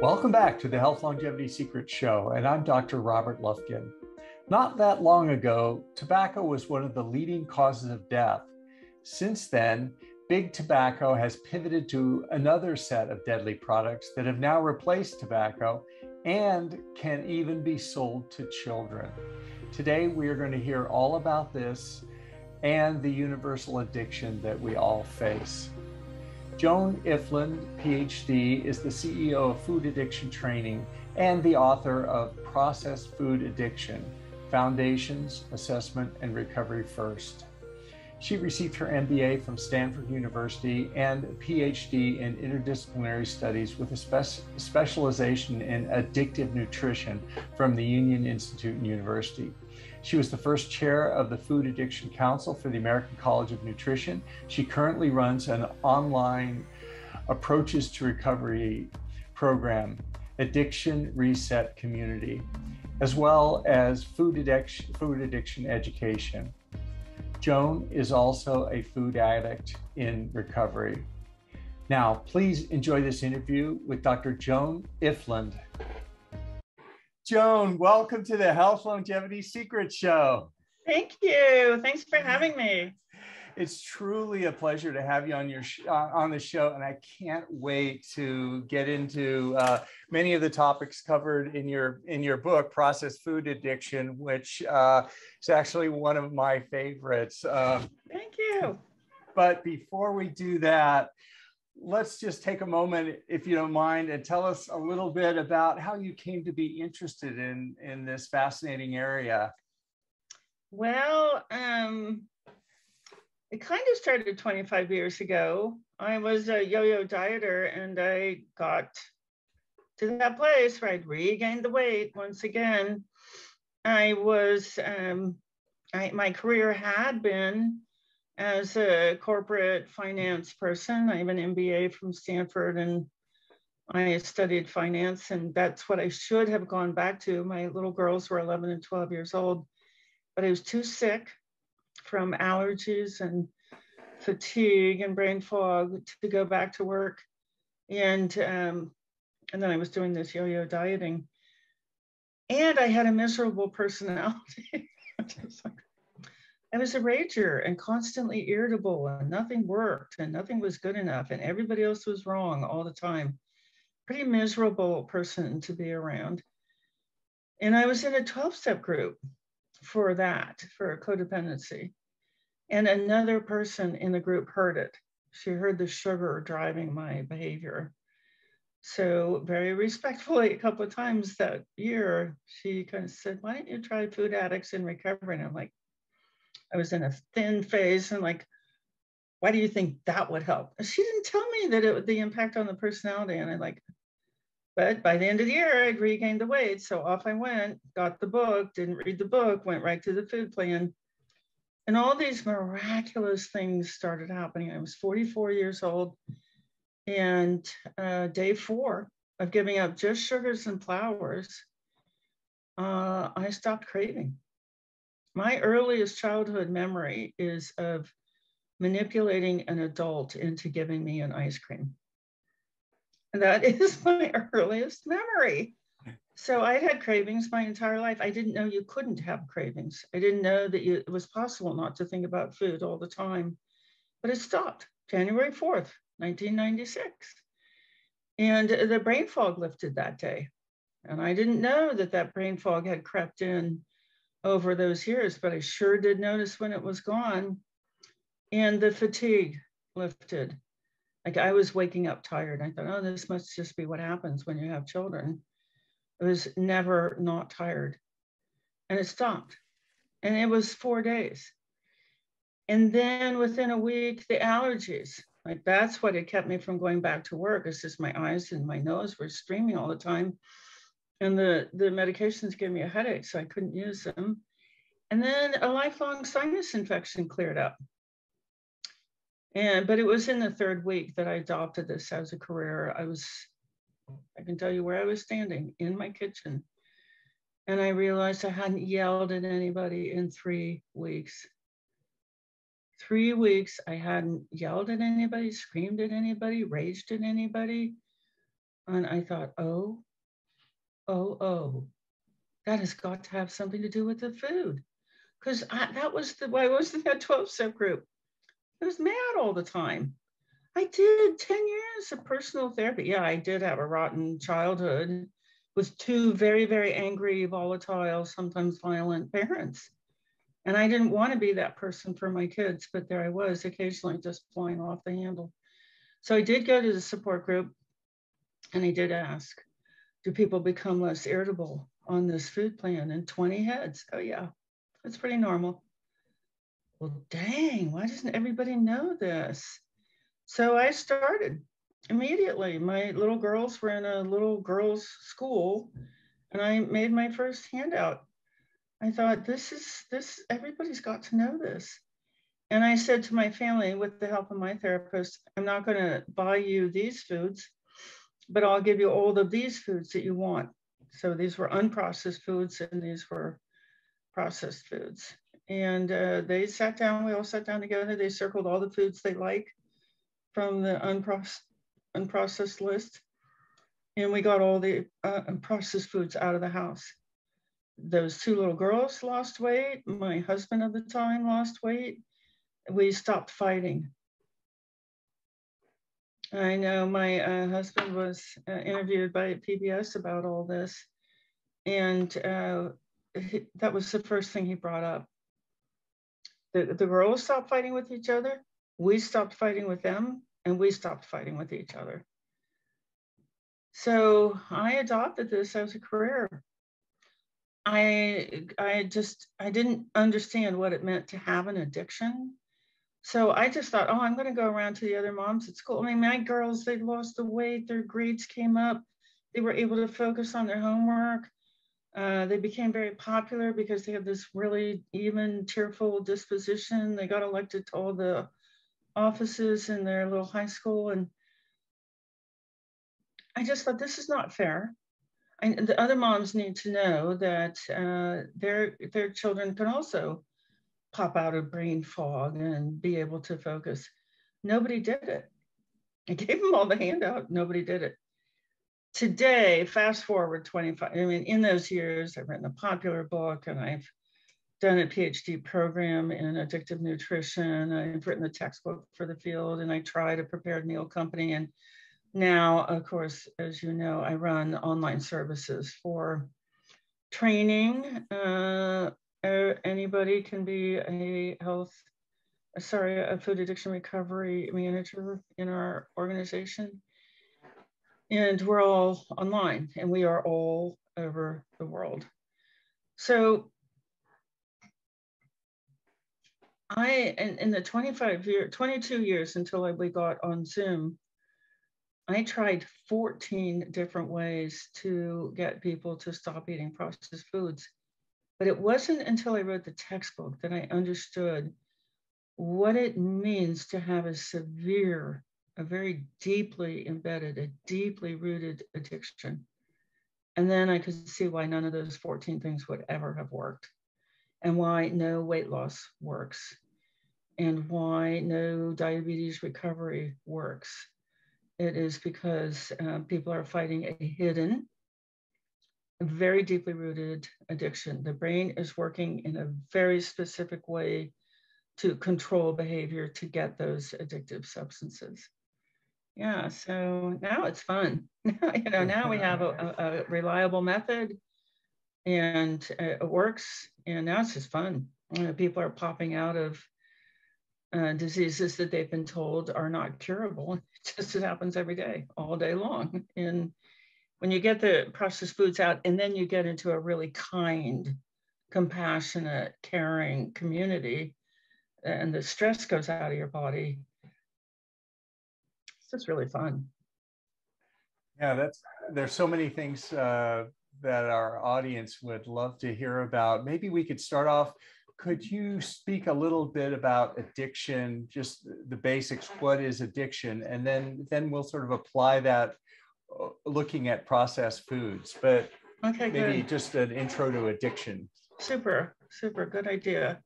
Welcome back to the Health Longevity Secrets Show, and I'm Dr. Robert Lufkin. Not that long ago, tobacco was one of the leading causes of death. Since then, big tobacco has pivoted to another set of deadly products that have now replaced tobacco and can even be sold to children. Today, we are going to hear all about this and the universal addiction that we all face. Joan Ifland, PhD, is the CEO of Food Addiction Training and the author of Processed Food Addiction: Foundations, Assessment, and Recovery First. She received her MBA from Stanford University and a PhD in interdisciplinary studies with a specialization in addictive nutrition from the Union Institute University. She was the first chair of the Food Addiction Council for the American College of Nutrition. She currently runs an online approaches to recovery program, Addiction Reset Community, as well as food addiction education. Joan is also a food addict in recovery. Now, please enjoy this interview with Dr. Joan Ifland. Joan, welcome to the Health Longevity Secrets Show. Thank you. Thanks for having me. It's truly a pleasure to have you on on the show, and I can't wait to get into many of the topics covered in your book, Processed Food Addiction, which is actually one of my favorites. Thank you. But before we do that, let's just take a moment, if you don't mind, and tell us a little bit about how you came to be interested in this fascinating area. Well, it kind of started 25 years ago. I was a yo-yo dieter, and I got to that place where I'd regained the weight once again. My career had been as a corporate finance person. I have an MBA from Stanford, and I studied finance, and that's what I should have gone back to. My little girls were 11 and 12 years old, but I was too sick from allergies and fatigue and brain fog to go back to work. And then I was doing this yo-yo dieting, and I had a miserable personality. I was a rager and constantly irritable, and nothing worked and nothing was good enough, and everybody else was wrong all the time. Pretty miserable person to be around. And I was in a 12-step group for codependency. And another person in the group heard it. She heard the sugar driving my behavior. So very respectfully, a couple of times that year, she kind of said, "Why don't you try Food Addicts in Recovery?" And I'm like, I was in a thin phase, and like, "Why do you think that would help?" And she didn't tell me that it would the impact on the personality. And but by the end of the year, I'd regained the weight. So off I went, got the book, didn't read the book, went right to the food plan. And all these miraculous things started happening. I was 44 years old, and day 4 of giving up just sugars and flours, I stopped craving. My earliest childhood memory is of manipulating an adult into giving me an ice cream. And that is my earliest memory. So I had cravings my entire life. I didn't know you couldn't have cravings. I didn't know that it was possible not to think about food all the time. But it stopped January 4th, 1996. And the brain fog lifted that day. And I didn't know that brain fog had crept in over those years, but I sure did notice when it was gone. And the fatigue lifted. Like, I was waking up tired. I thought, oh, this must just be what happens when you have children. I was never not tired. And it stopped. And it was 4 days. And then within a week, the allergies, like, that's what had kept me from going back to work. It's just my eyes and my nose were streaming all the time. And the medications gave me a headache, so I couldn't use them. And then a lifelong sinus infection cleared up. But it was in the 3rd week that I adopted this as a career. I can tell you where I was standing in my kitchen. And I realized I hadn't yelled at anybody in 3 weeks. 3 weeks, I hadn't yelled at anybody, screamed at anybody, raged at anybody. And I thought, oh, that has got to have something to do with the food. Because that was why I was in that 12-step group. I was mad all the time. I did 10 years of personal therapy. Yeah, I did have a rotten childhood with two very, very angry, volatile, sometimes violent parents. And I didn't want to be that person for my kids, but there I was, occasionally just flying off the handle. So I did go to the support group, and I did ask, do people become less irritable on this food plan? And 20 heads. Oh, yeah, that's pretty normal. Well, dang, why doesn't everybody know this? So I started immediately. My little girls were in a little girls' school, and I made my first handout. I thought, this, everybody's got to know this. And I said to my family, with the help of my therapist, I'm not going to buy you these foods, but I'll give you all of these foods that you want. So these were unprocessed foods, and these were processed foods. And they sat down, we all sat down together. They circled all the foods they like from the unprocessed list. And we got all the processed foods out of the house. Those two little girls lost weight. My husband at the time lost weight. We stopped fighting. I know my husband was interviewed by PBS about all this. And that was the first thing he brought up. The girls stopped fighting with each other. We stopped fighting with them, and we stopped fighting with each other. So I adopted this as a career. I didn't understand what it meant to have an addiction. So I just thought, oh, I'm going to go around to the other moms at school. I mean, my girls, they lost the weight, their grades came up, they were able to focus on their homework. They became very popular because they had this really even, cheerful disposition. They got elected to all the offices in their little high school. And I just thought, this is not fair. The other moms need to know that their children can also pop out of brain fog and be able to focus. Nobody did it. I gave them all the handout. Nobody did it. Today, fast forward 25, I mean, in those years, I've written a popular book, and I've done a PhD program in addictive nutrition. I've written a textbook for the field, and I tried a prepared meal company. And now, of course, as you know, I run online services for training. Anybody can be a food addiction recovery manager in our organization. And we're all online, and we are all over the world. So in the 22 years until we got on Zoom, I tried 14 different ways to get people to stop eating processed foods. But it wasn't until I wrote the textbook that I understood what it means to have a very deeply embedded, a deeply rooted addiction. And then I could see why none of those 14 things would ever have worked, and why no weight loss works, and why no diabetes recovery works. It is because people are fighting a hidden, very deeply rooted addiction. The brain is working in a very specific way to control behavior to get those addictive substances. Yeah, so now it's fun. Now we have a reliable method, and it works, and now it's just fun. People are popping out of diseases that they've been told are not curable. It just happens every day, all day long. And when you get the processed foods out, and then you get into a really kind, compassionate, caring community, and the stress goes out of your body, it's just really fun. Yeah, there's so many things that our audience would love to hear about. Maybe we could start off. Could you speak a little bit about addiction, just the basics? What is addiction? And then we'll sort of apply that looking at processed foods, but okay, maybe good. Just an intro to addiction. Super, good idea.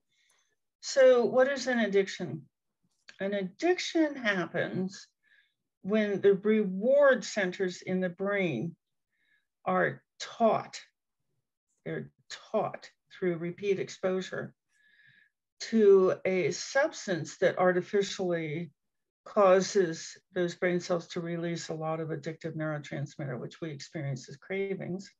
So what is an addiction? An addiction happens when the reward centers in the brain are taught, they're taught through repeat exposure to a substance that artificially causes those brain cells to release a lot of addictive neurotransmitter, which we experience as cravings.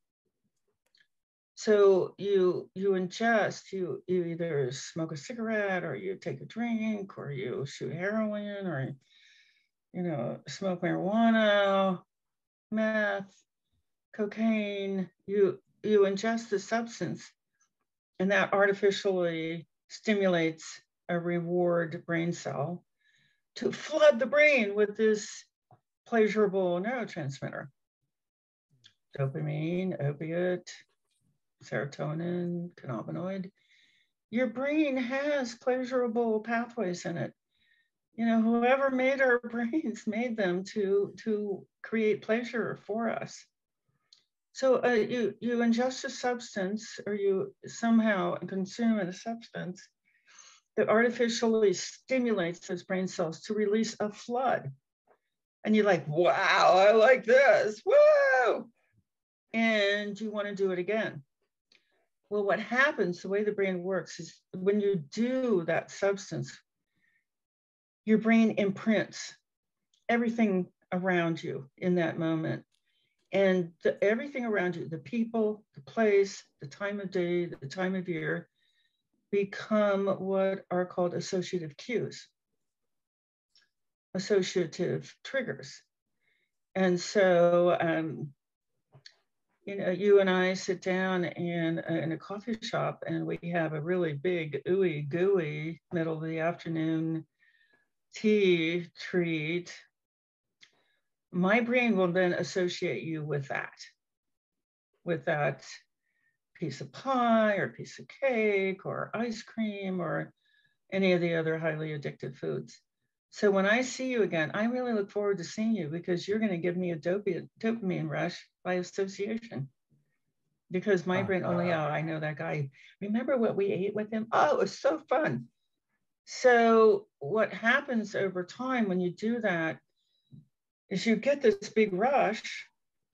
So you ingest, you either smoke a cigarette, or you take a drink, or you shoot heroin, or smoke marijuana, meth, cocaine. You ingest the substance, and that artificially stimulates a reward brain cell to flood the brain with this pleasurable neurotransmitter. Dopamine, opiate, serotonin, cannabinoid. Your brain has pleasurable pathways in it. Whoever made our brains made them to create pleasure for us. So you ingest a substance, or you somehow consume a substance that artificially stimulates those brain cells to release a flood. And you're like, wow, I like this, woo! And you want to do it again. Well, what happens, the way the brain works, is when you do that substance, your brain imprints everything around you in that moment. And everything around you, the people, the place, the time of day, the time of year, become what are called associative cues, associative triggers. And so, you and I sit down in a coffee shop, and we have a really big, ooey gooey middle of the afternoon tea treat. My brain will then associate you with that piece of pie or piece of cake or ice cream or any of the other highly addictive foods. So when I see you again, I really look forward to seeing you, because you're going to give me a dopamine rush by association. Because my brain, oh yeah, I know that guy. Remember what we ate with him? Oh, it was so fun. So what happens over time when you do that is you get this big rush,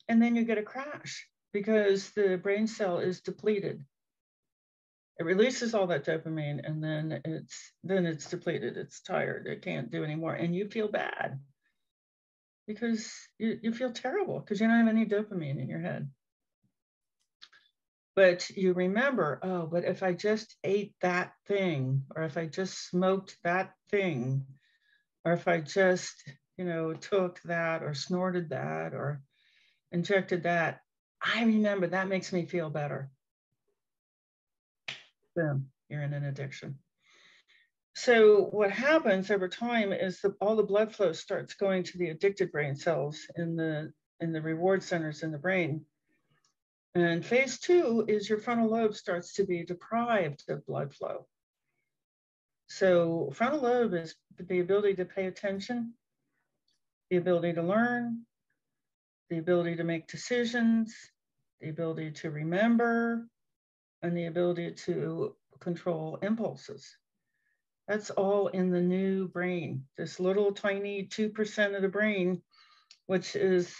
and then you get a crash, because the brain cell is depleted. It releases all that dopamine, and then it's depleted. It's tired. It can't do anymore. And you feel bad, because you feel terrible because you don't have any dopamine in your head. But you remember, oh, but if I just ate that thing, or if I just smoked that thing, or if I just, took that or snorted that or injected that, I remember that makes me feel better. Boom, you're in an addiction. So what happens over time is all the blood flow starts going to the addicted brain cells in the reward centers in the brain. And phase 2 is your frontal lobe starts to be deprived of blood flow. So frontal lobe is the ability to pay attention, the ability to learn, the ability to make decisions, the ability to remember, and the ability to control impulses. That's all in the new brain, this little tiny 2% of the brain, which is,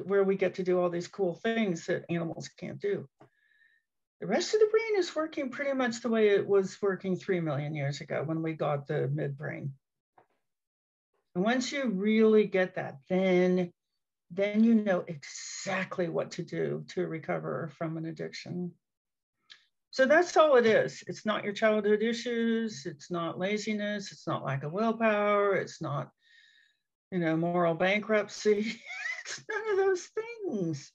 where we get to do all these cool things that animals can't do. The rest of the brain is working pretty much the way it was working 3 million years ago when we got the midbrain. And once you really get that, then you know exactly what to do to recover from an addiction. So that's all it is. It's not your childhood issues. It's not laziness. It's not lack of willpower. It's not, moral bankruptcy. It's none of those things.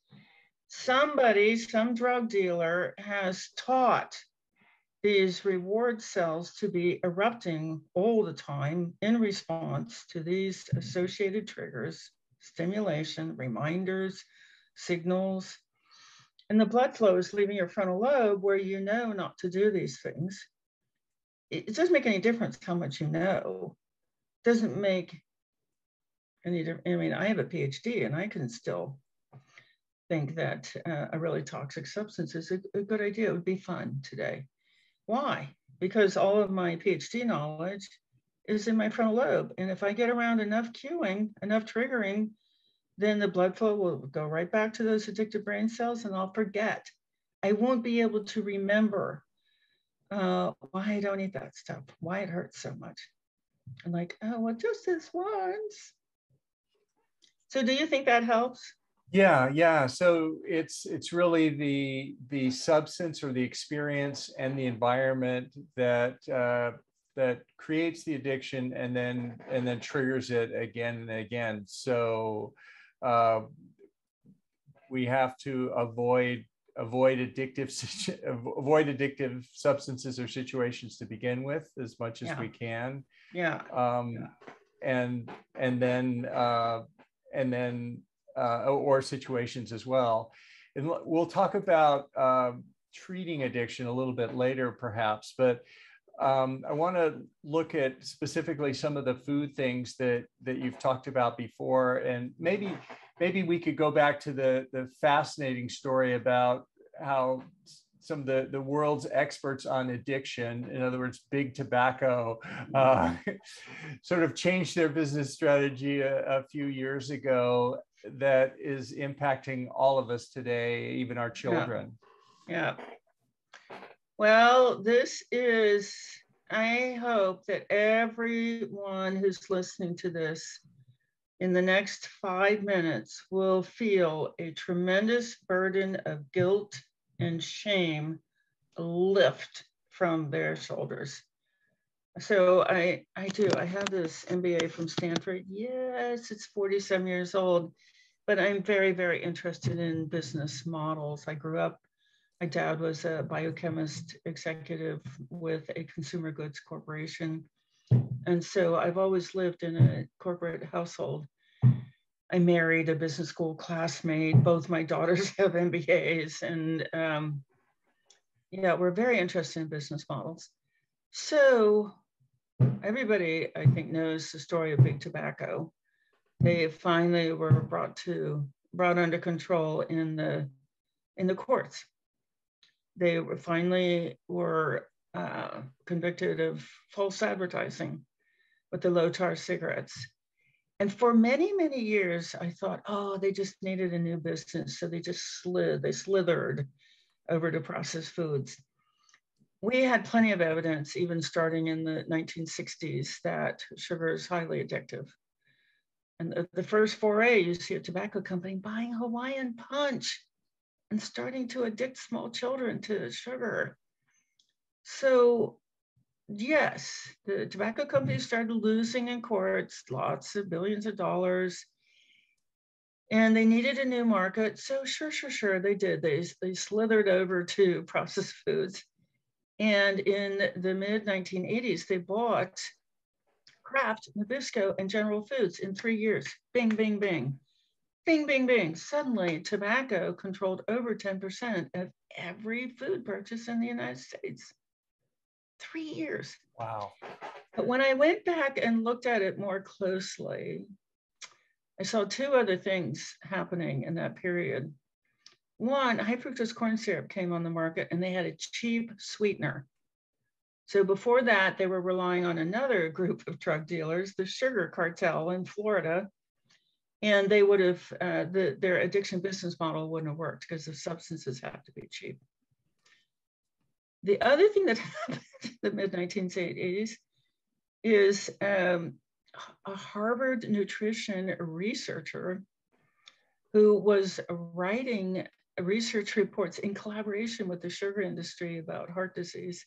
Some drug dealer has taught these reward cells to be erupting all the time in response to these associated triggers, stimulation, reminders, signals. And the blood flow is leaving your frontal lobe where you know not to do these things. It doesn't make any difference how much you know. It doesn't make any difference. I mean, I have a PhD and I can still think that a really toxic substance is a good idea. It would be fun today. Why? Because all of my PhD knowledge is in my frontal lobe. And if I get around enough cueing, enough triggering, then the blood flow will go right back to those addictive brain cells and I'll forget. I won't be able to remember why I don't eat that stuff, why it hurts so much. I'm like, oh, well, just this once. So do you think that helps? Yeah. So it's really the substance or the experience and the environment that that creates the addiction and then triggers it again and again. So we have to avoid addictive substances or situations to begin with as much as we can. And then or situations as well. And we'll talk about treating addiction a little bit later, perhaps, but I want to look at specifically some of the food things that you've talked about before, and maybe we could go back to the fascinating story about how some of the world's experts on addiction, in other words, big tobacco, sort of changed their business strategy a few years ago that is impacting all of us today, even our children. Yeah. Well, I hope that everyone who's listening to this in the next 5 minutes will feel a tremendous burden of guilt and shame lift from their shoulders. So I have this MBA from Stanford. Yes, it's 47 years old, but I'm very, very interested in business models. I grew up, my dad was a biochemist executive with a consumer goods corporation. And so I've always lived in a corporate household. I married a business school classmate. Both my daughters have MBAs. And we're very interested in business models. So everybody, I think, knows the story of big tobacco. They finally were brought under control in the courts. They were finally convicted of false advertising with the low tar cigarettes. And for many, many years, I thought, oh, they just needed a new business. So they slithered over to processed foods. We had plenty of evidence, even starting in the 1960s, that sugar is highly addictive. And the first foray, you see a tobacco company buying Hawaiian Punch and starting to addict small children to sugar. So yes, the tobacco companies started losing in courts, lots of billions of dollars, and they needed a new market. So sure, they did. They slithered over to processed foods. And in the mid 1980s, they bought Kraft, Nabisco, and General Foods in 3 years. Bing, bing, bing. Bing, bing, bing. Suddenly, tobacco controlled over 10% of every food purchase in the United States. 3 years. Wow. But when I went back and looked at it more closely, I saw two other things happening in that period. One, high fructose corn syrup came on the market and they had a cheap sweetener. So before that, they were relying on another group of drug dealers, the sugar cartel in Florida. And they would have, their addiction business model wouldn't have worked because the substances have to be cheap. The other thing that happened in the mid-1980s is a Harvard nutrition researcher who was writing research reports in collaboration with the sugar industry about heart disease.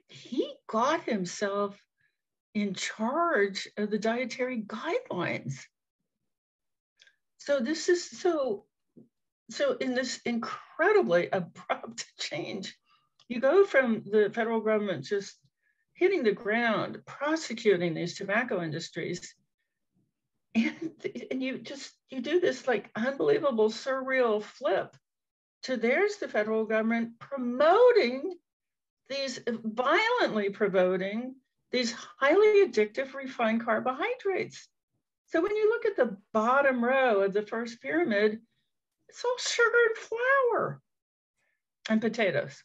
He got himself in charge of the dietary guidelines. So this is so in this incredibly abrupt change, you go from the federal government just hitting the ground, prosecuting these tobacco industries, and you do this like unbelievable surreal flip to there's the federal government violently promoting these highly addictive refined carbohydrates. So when you look at the bottom row of the first pyramid, it's all sugar and flour and potatoes.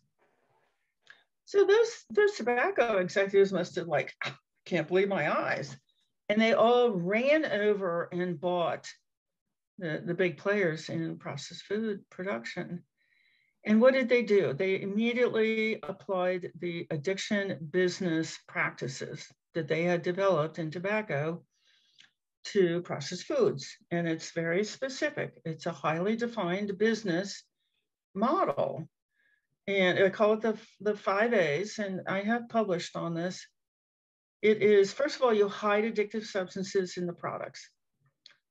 So those tobacco executives must have like can't believe my eyes. And they all ran over and bought the big players in processed food production. And what did they do? They immediately applied the addiction business practices that they had developed in tobacco to processed foods. And it's very specific. It's a highly defined business model. And I call it the 5 A's, and I have published on this. It is, first of all, you hide addictive substances in the products.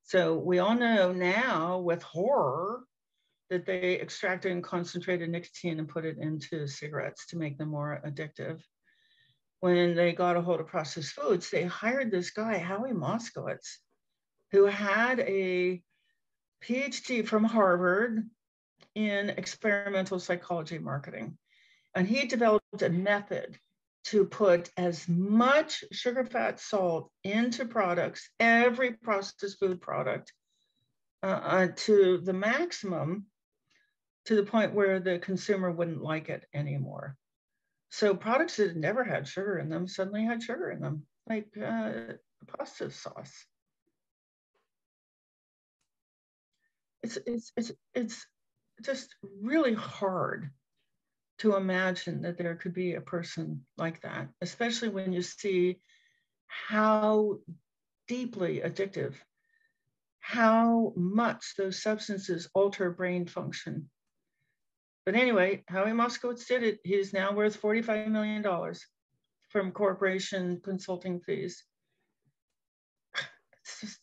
So we all know now with horror that they extracted and concentrated nicotine and put it into cigarettes to make them more addictive. When they got a hold of processed foods, they hired this guy, Howie Moskowitz, who had a PhD from Harvard in experimental psychology marketing. And he developed a method to put as much sugar, fat, salt into products, every processed food product, to the maximum, to the point where the consumer wouldn't like it anymore. So products that had never had sugar in them suddenly had sugar in them, like pasta sauce. It's just really hard to imagine that there could be a person like that, especially when you see how deeply addictive, how much those substances alter brain function. But anyway, Howie Moskowitz did it. He's now worth $45 million from corporation consulting fees.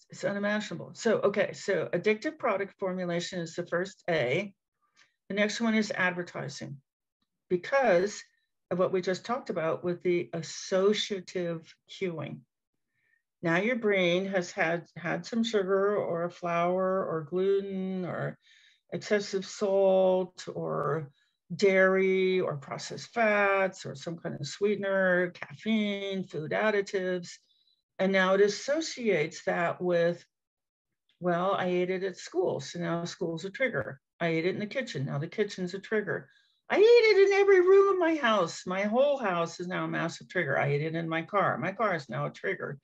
It's unimaginable. So, okay, so addictive product formulation is the first A. The next one is advertising, because of what we just talked about with the associative cueing. Now your brain has had some sugar or a flour or gluten or excessive salt or dairy or processed fats or some kind of sweetener, caffeine, food additives. And now it associates that with, well, I ate it at school, so now school's a trigger. I ate it in the kitchen, now the kitchen's a trigger. I ate it in every room of my house. My whole house is now a massive trigger. I ate it in my car. My car is now a trigger.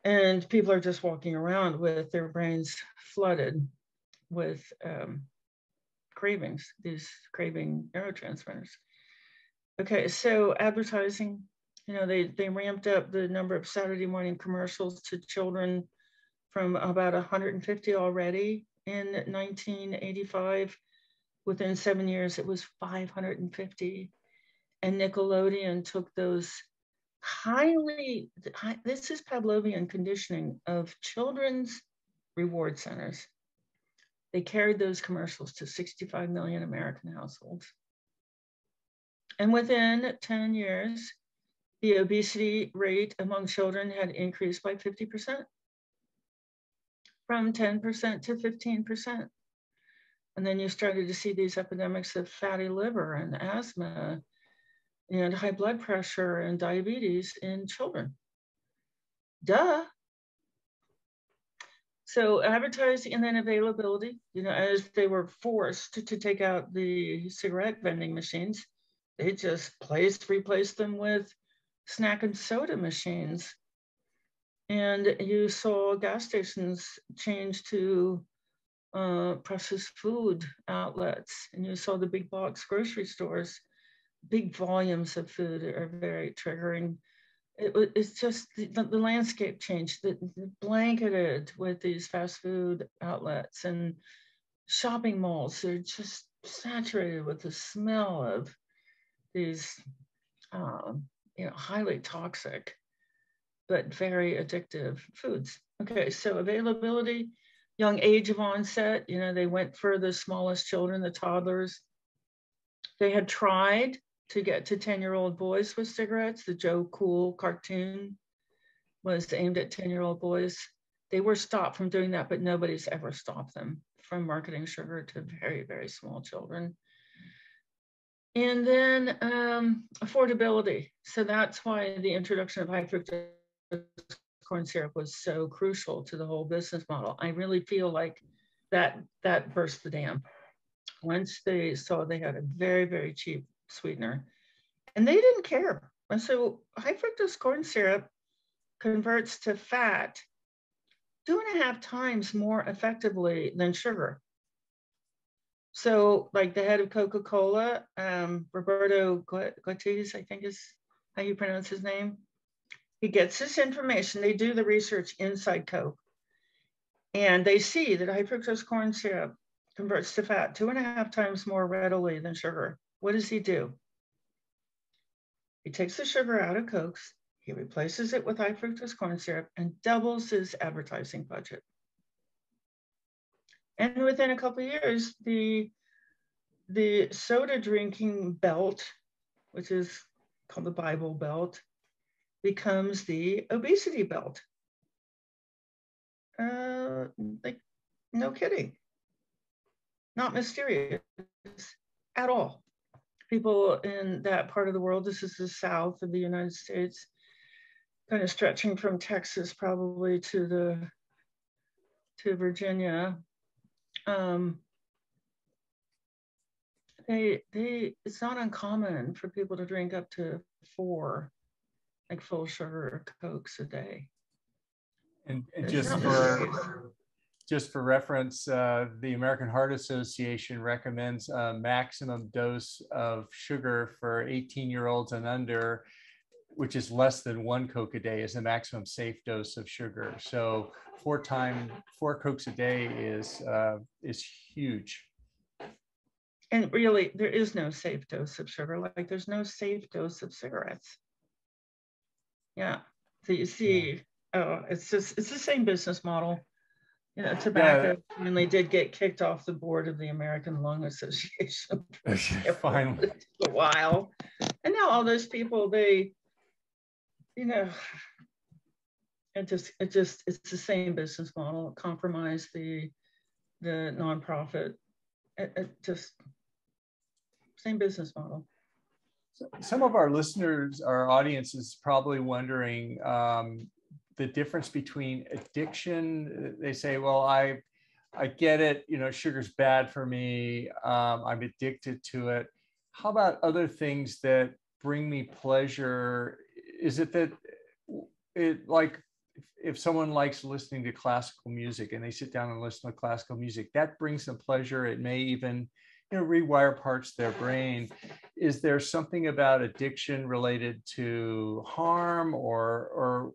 And people are just walking around with their brains flooded with cravings, these craving neurotransmitters. Okay, so advertising, you know, they ramped up the number of Saturday morning commercials to children from about 150 already in 1985. Within 7 years, it was 550. And Nickelodeon took those this is Pavlovian conditioning of children's reward centers. They carried those commercials to 65 million American households. And within 10 years, the obesity rate among children had increased by 50%, from 10% to 15%. And then you started to see these epidemics of fatty liver and asthma and high blood pressure and diabetes in children. Duh. So advertising and then availability, you know, as they were forced to take out the cigarette vending machines, they just replaced them with snack and soda machines. And you saw gas stations change to processed food outlets, and you saw the big box grocery stores. Big volumes of food are very triggering. It's just the landscape changed, blanketed with these fast food outlets, and shopping malls are just saturated with the smell of these you know, highly toxic but very addictive foods. Okay, so availability, young age of onset, you know, they went for the smallest children, the toddlers. They had tried to get to 10-year-old boys with cigarettes. The Joe Cool cartoon was aimed at 10-year-old boys. They were stopped from doing that, but nobody's ever stopped them from marketing sugar to very, very small children. And then affordability. So that's why the introduction of high fructose corn syrup was so crucial to the whole business model. I really feel like that burst the dam. Once they saw they had a very, very cheap sweetener, and they didn't care And so high fructose corn syrup converts to fat 2.5 times more effectively than sugar. So like the head of Coca-Cola, Roberto Goitis, I think is how you pronounce his name. He gets this information. They do the research inside Coke. And they see that high fructose corn syrup converts to fat 2.5 times more readily than sugar. What does he do? He takes the sugar out of Cokes, he replaces it with high fructose corn syrup and doubles his advertising budget. And within a couple of years, the soda drinking belt, which is called the Bible Belt, becomes the obesity belt. Like, no kidding. Not mysterious at all. People in that part of the world, this is the South of the United States, kind of stretching from Texas probably to Virginia. It's not uncommon for people to drink up to 4 like full sugar Cokes a day. And just for reference, the American Heart Association recommends a maximum dose of sugar for 18-year-olds and under, which is less than 1 Coke a day, is the maximum safe dose of sugar. So 4 Cokes a day is huge. And really, there is no safe dose of sugar. Like there's no safe dose of cigarettes. Yeah. So you see, it's the same business model. You know, tobacco finally did get kicked off the board of the American Lung Association finally a while. And now all those people, they, you know, it's the same business model. Compromise the nonprofit. It just same business model. Some of our listeners, our audience is probably wondering the difference between addiction. They say, well, I get it, you know, sugar's bad for me. I'm addicted to it. How about other things that bring me pleasure? Is it that like if someone likes listening to classical music and they sit down and listen to classical music, that brings them pleasure. It may even, you know, rewire parts of their brain. Is there something about addiction related to harm, or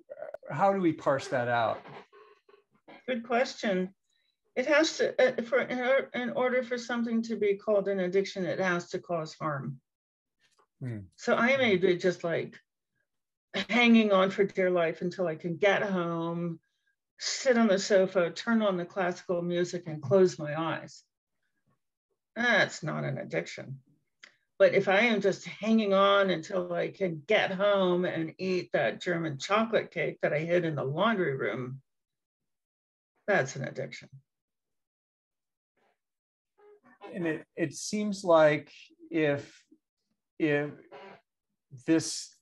how do we parse that out? Good question. It has to, in order for something to be called an addiction, it has to cause harm. So I may be just like hanging on for dear life until I can get home, sit on the sofa, turn on the classical music and close my eyes. That's not an addiction. But if I am just hanging on until I can get home and eat that German chocolate cake that I hid in the laundry room, that's an addiction. And it seems like if this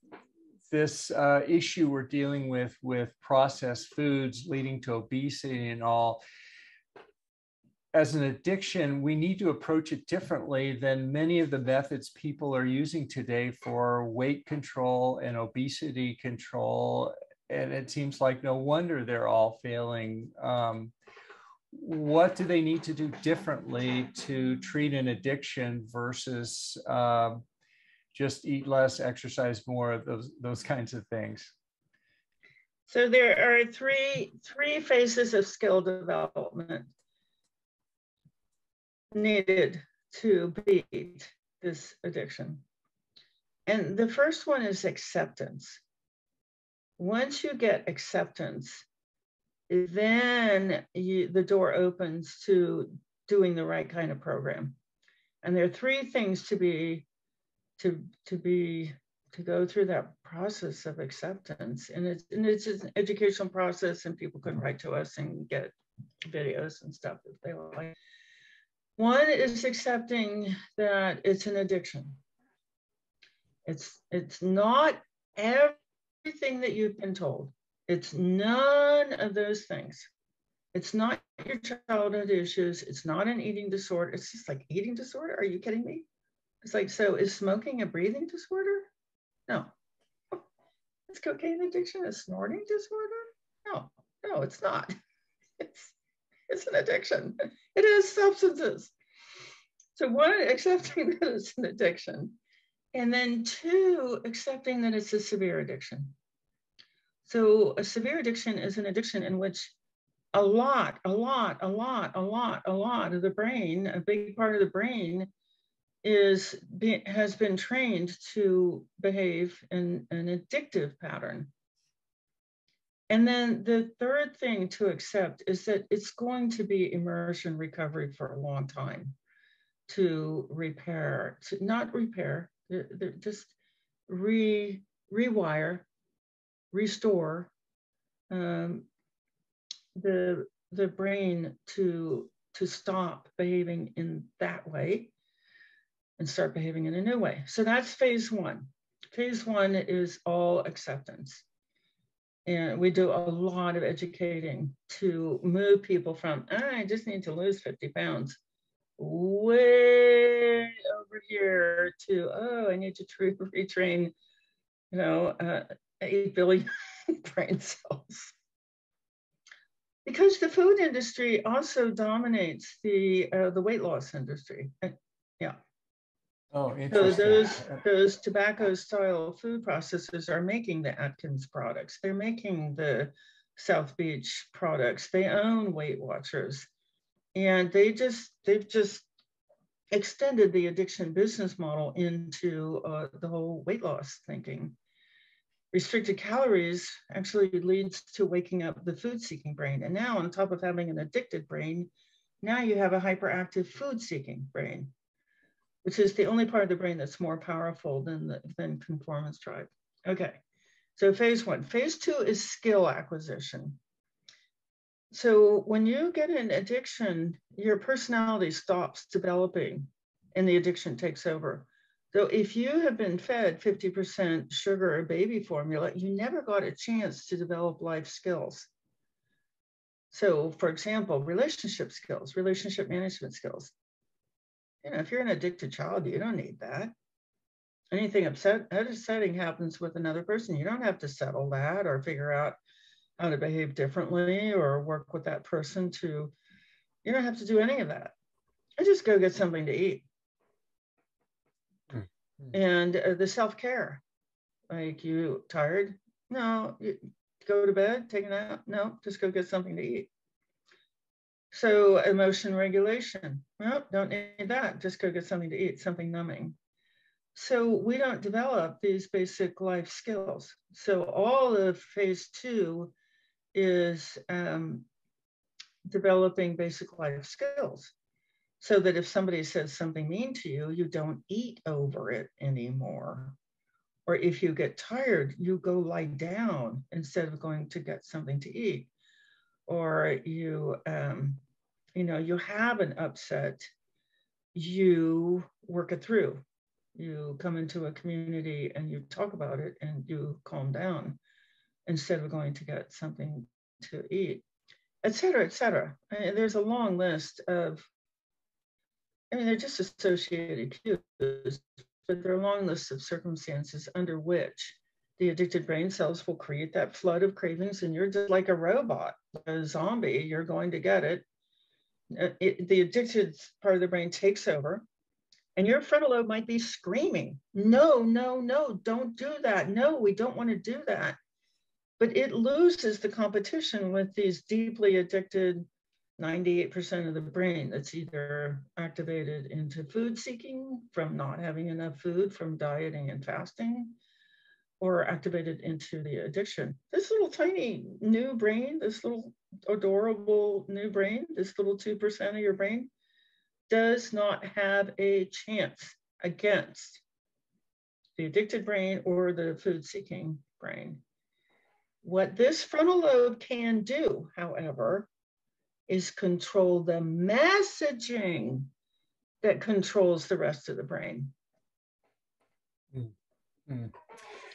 issue we're dealing with processed foods leading to obesity and all, as an addiction, we need to approach it differently than many of the methods people are using today for weight control and obesity control. And it seems like no wonder they're all failing. What do they need to do differently to treat an addiction versus just eat less, exercise more, those kinds of things? So there are three phases of skill development needed to beat this addiction. And the first one is acceptance. Once you get acceptance, then the door opens to doing the right kind of program. And there are 3 things to go through that process of acceptance. And it's an educational process, and people can write to us and get videos and stuff if they like. One is accepting that it's an addiction. It's not everything that you've been told. It's none of those things. It's not your childhood issues. It's not an eating disorder. It's just like, eating disorder? Are you kidding me? It's like, so is smoking a breathing disorder? No. Is cocaine addiction a snorting disorder? No, it's not. It's an addiction. It is substances. So one, accepting that it's an addiction. And then two, accepting that it's a severe addiction. So a severe addiction is an addiction in which a lot of the brain, a big part of the brain has been trained to behave in an addictive pattern. And then the third thing to accept is that it's going to be immersion recovery for a long time to repair, to not repair, just rewire, restore the brain to stop behaving in that way and start behaving in a new way. So that's phase one. Phase one is all acceptance. And we do a lot of educating to move people from, I just need to lose 50 pounds, way over here to, oh, I need to retrain, 8 billion brain cells. Because the food industry also dominates the weight loss industry. Yeah. Oh, interesting. So those tobacco-style food processors are making the Atkins products. They're making the South Beach products. They own Weight Watchers, and they've just extended the addiction business model into the whole weight loss thinking. Restricted calories actually leads to waking up the food-seeking brain, and now on top of having an addicted brain, now you have a hyperactive food-seeking brain, which is the only part of the brain that's more powerful than conformance drive. Okay, so phase one. Phase two is skill acquisition. So when you get an addiction, your personality stops developing and the addiction takes over. So if you have been fed 50% sugar or baby formula, you never got a chance to develop life skills. So for example, relationship skills, relationship management skills. If you're an addicted child, you don't need that. Anything upsetting happens with another person, you don't have to settle that or figure out how to behave differently or work with that person you don't have to do any of that. I just go get something to eat. Mm-hmm. And the self-care, like, you tired? No. You go to bed, take a nap? No, just go get something to eat. So emotion regulation, well, don't need that. Just go get something to eat, something numbing. So we don't develop these basic life skills. So all of phase two is developing basic life skills so that if somebody says something mean to you, you don't eat over it anymore. Or if you get tired, you go lie down instead of going to get something to eat. Or you have an upset, you work it through. You come into a community and you talk about it and you calm down instead of going to get something to eat, et cetera, et cetera. And there's a long list of, they're just associated cues, but there are a long list of circumstances under which the addicted brain cells will create that flood of cravings, and you're just like a robot, like a zombie, you're going to get it. The addicted part of the brain takes over, and your frontal lobe might be screaming, no, don't do that. No, we don't want to do that. But it loses the competition with these deeply addicted 98% of the brain that's either activated into food seeking from not having enough food, from dieting and fasting, or activated into the addiction. This little tiny new brain, this little adorable new brain, this little 2% of your brain does not have a chance against the addicted brain or the food-seeking brain. What this frontal lobe can do, however, is control the messaging that controls the rest of the brain. Mm-hmm.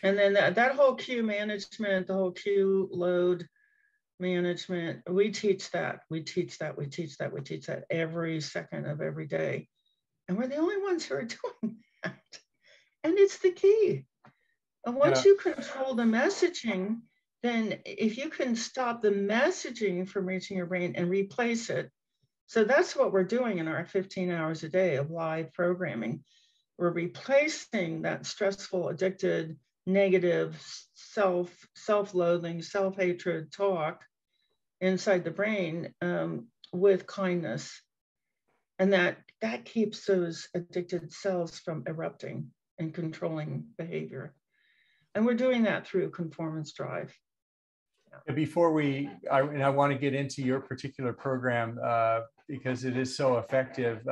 And then that whole cue management, the whole cue load management, we teach that every second of every day. And we're the only ones who are doing that. And it's the key. And once you control the messaging, then if you can stop the messaging from reaching your brain and replace it. So that's what we're doing in our 15 hours a day of live programming. We're replacing that stressful, addicted, negative, self-loathing, self-hatred talk inside the brain with kindness. And that keeps those addicted cells from erupting and controlling behavior. And we're doing that through conformance drive. Yeah. Before I want to get into your particular program because it is so effective.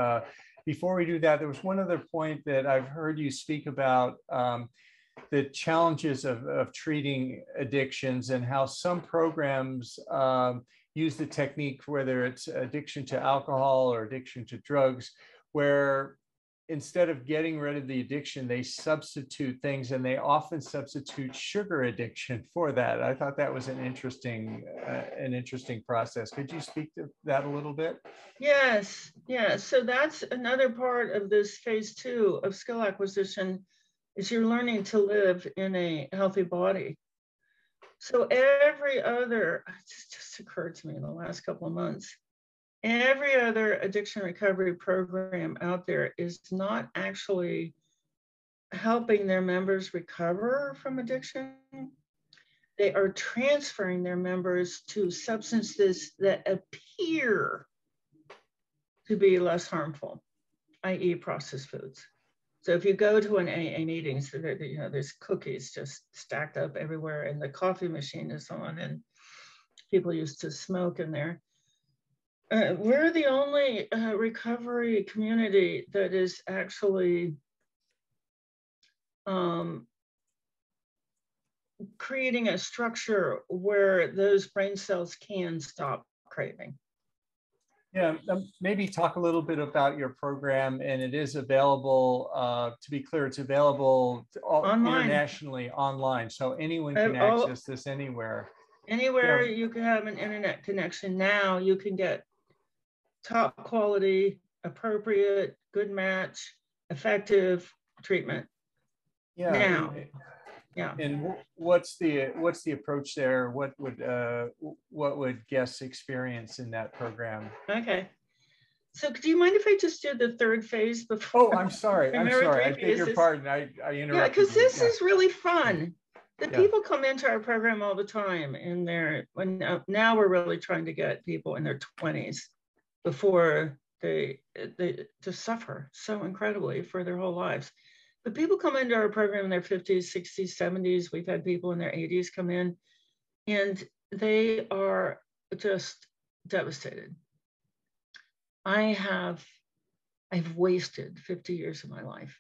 Before we do that, there was one other point that I've heard you speak about, the challenges of treating addictions and how some programs use the technique, whether it's addiction to alcohol or addiction to drugs, where instead of getting rid of the addiction, they substitute things, and they often substitute sugar addiction for that. I thought that was an interesting process. Could you speak to that a little bit? Yes. So that's another part of this phase 2 of skill acquisition, is you're learning to live in a healthy body. So every other, it just occurred to me in the last couple of months, every other addiction recovery program out there is not actually helping their members recover from addiction. They are transferring their members to substances that appear to be less harmful, i.e. processed foods. So if you go to an AA meeting, so that, you know, there's cookies just stacked up everywhere, and the coffee machine is on, and people used to smoke in there. We're the only recovery community that is actually creating a structure where those brain cells can stop craving. Yeah, maybe talk a little bit about your program, and it is available, to be clear, it's available internationally online, so anyone can access this anywhere. Anywhere you can have an internet connection now, you can get top quality, appropriate, good match, effective treatment. Yeah. Now. And what's the approach there? What would guests experience in that program? Okay. So do you mind if I just do the third phase before? Oh, I'm sorry. I beg your pardon. I interrupted. Yeah, because this is really fun. The people come into our program all the time now we're really trying to get people in their 20s before they just suffer so incredibly for their whole lives. But people come into our program in their 50s, 60s, 70s. We've had people in their 80s come in, and they are just devastated. I've wasted 50 years of my life.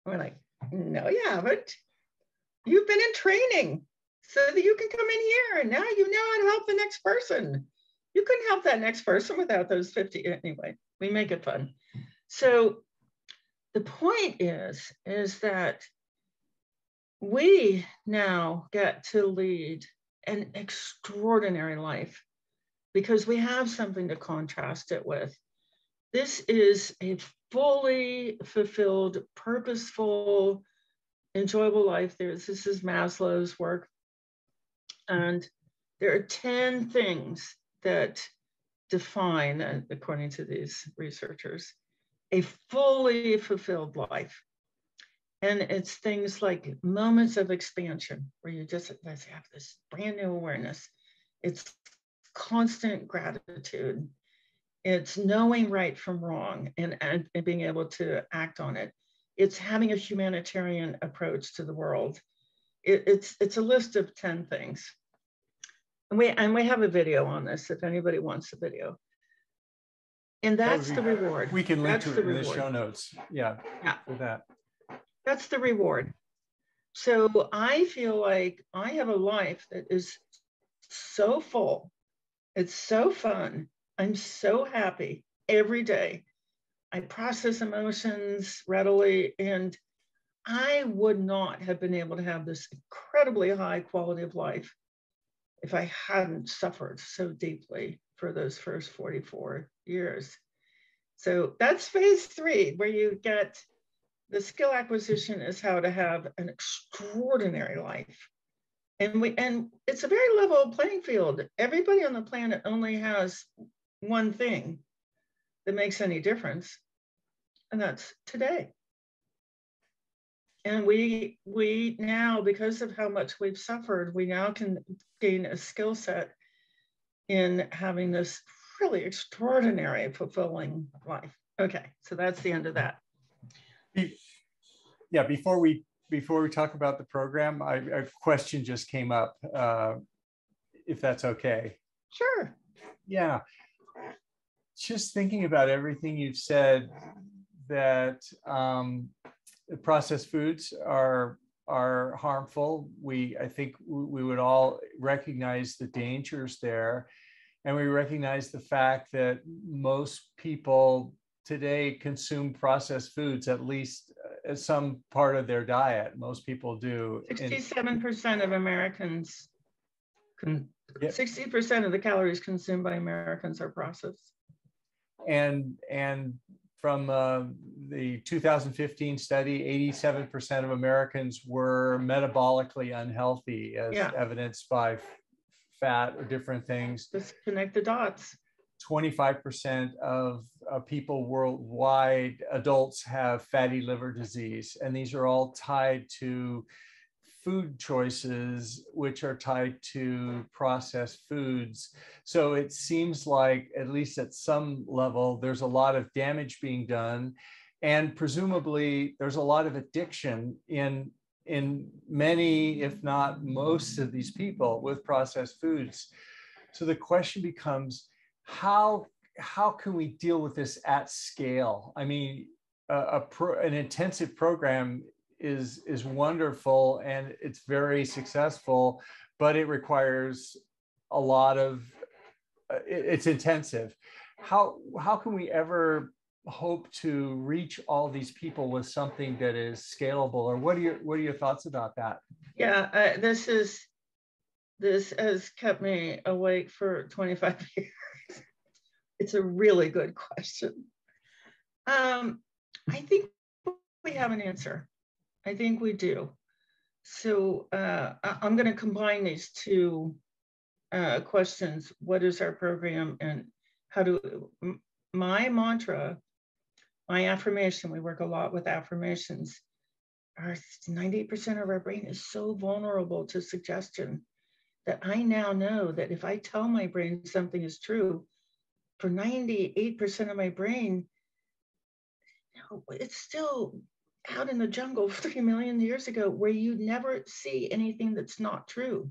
We're like, no, you haven't. You've been in training so that you can come in here, and now you know how to help the next person. You couldn't help that next person without those 50. Anyway, we make it fun. So the point is that we now get to lead an extraordinary life because we have something to contrast it with. This is a fully fulfilled, purposeful, enjoyable life. This is Maslow's work. And there are 10 things that define, according to these researchers, a fully fulfilled life. And it's things like moments of expansion, where you just have this brand new awareness. It's constant gratitude. It's knowing right from wrong and being able to act on it. It's having a humanitarian approach to the world. It's a list of 10 things. And we have a video on this if anybody wants a video. And that's the reward. We can link to it in the show notes. Yeah, for that. That's the reward. So I feel like I have a life that is so full. It's so fun. I'm so happy every day. I process emotions readily, and I would not have been able to have this incredibly high quality of life if I hadn't suffered so deeply for those first 44 years. So that's phase 3, where you get The skill acquisition is how to have an extraordinary life. And it's a very level playing field. Everybody on the planet only has one thing that makes any difference, and that's today. And we now, because of how much we've suffered, we now can gain a skill set in having this really extraordinary, fulfilling life. Okay, so that's the end of that. Yeah, before we talk about the program, a question just came up, if that's okay. Sure. Yeah. Just thinking about everything you've said, that processed foods are harmful. I think we would all recognize the dangers there. And we recognize the fact that most people today consume processed foods, at least as some part of their diet. Most people do. 67% of Americans, 60% of the calories consumed by Americans are processed. And from the 2015 study, 87% of Americans were metabolically unhealthy, as evidenced by fat or different things. Just connect the dots. 25% of people worldwide, adults, have fatty liver disease. And these are all tied to food choices, which are tied to processed foods. So it seems like, at least at some level, there's a lot of damage being done. And presumably there's a lot of addiction in many, if not most, of these people with processed foods. So the question becomes, how can we deal with this at scale? I mean, an intensive program is wonderful and it's very successful, but it requires a lot of, it's intensive. How can we ever hope to reach all these people with something that is scalable? Or what are your thoughts about that? Yeah, this has kept me awake for 25 years. It's a really good question. I think we have an answer. I think we do. So I'm going to combine these two questions. What is our program, and how do my mantra, my affirmation, we work a lot with affirmations. 98% of our brain is so vulnerable to suggestion that I now know that if I tell my brain something is true, for 98% of my brain, it's still out in the jungle 3 million years ago, where you never see anything that's not true.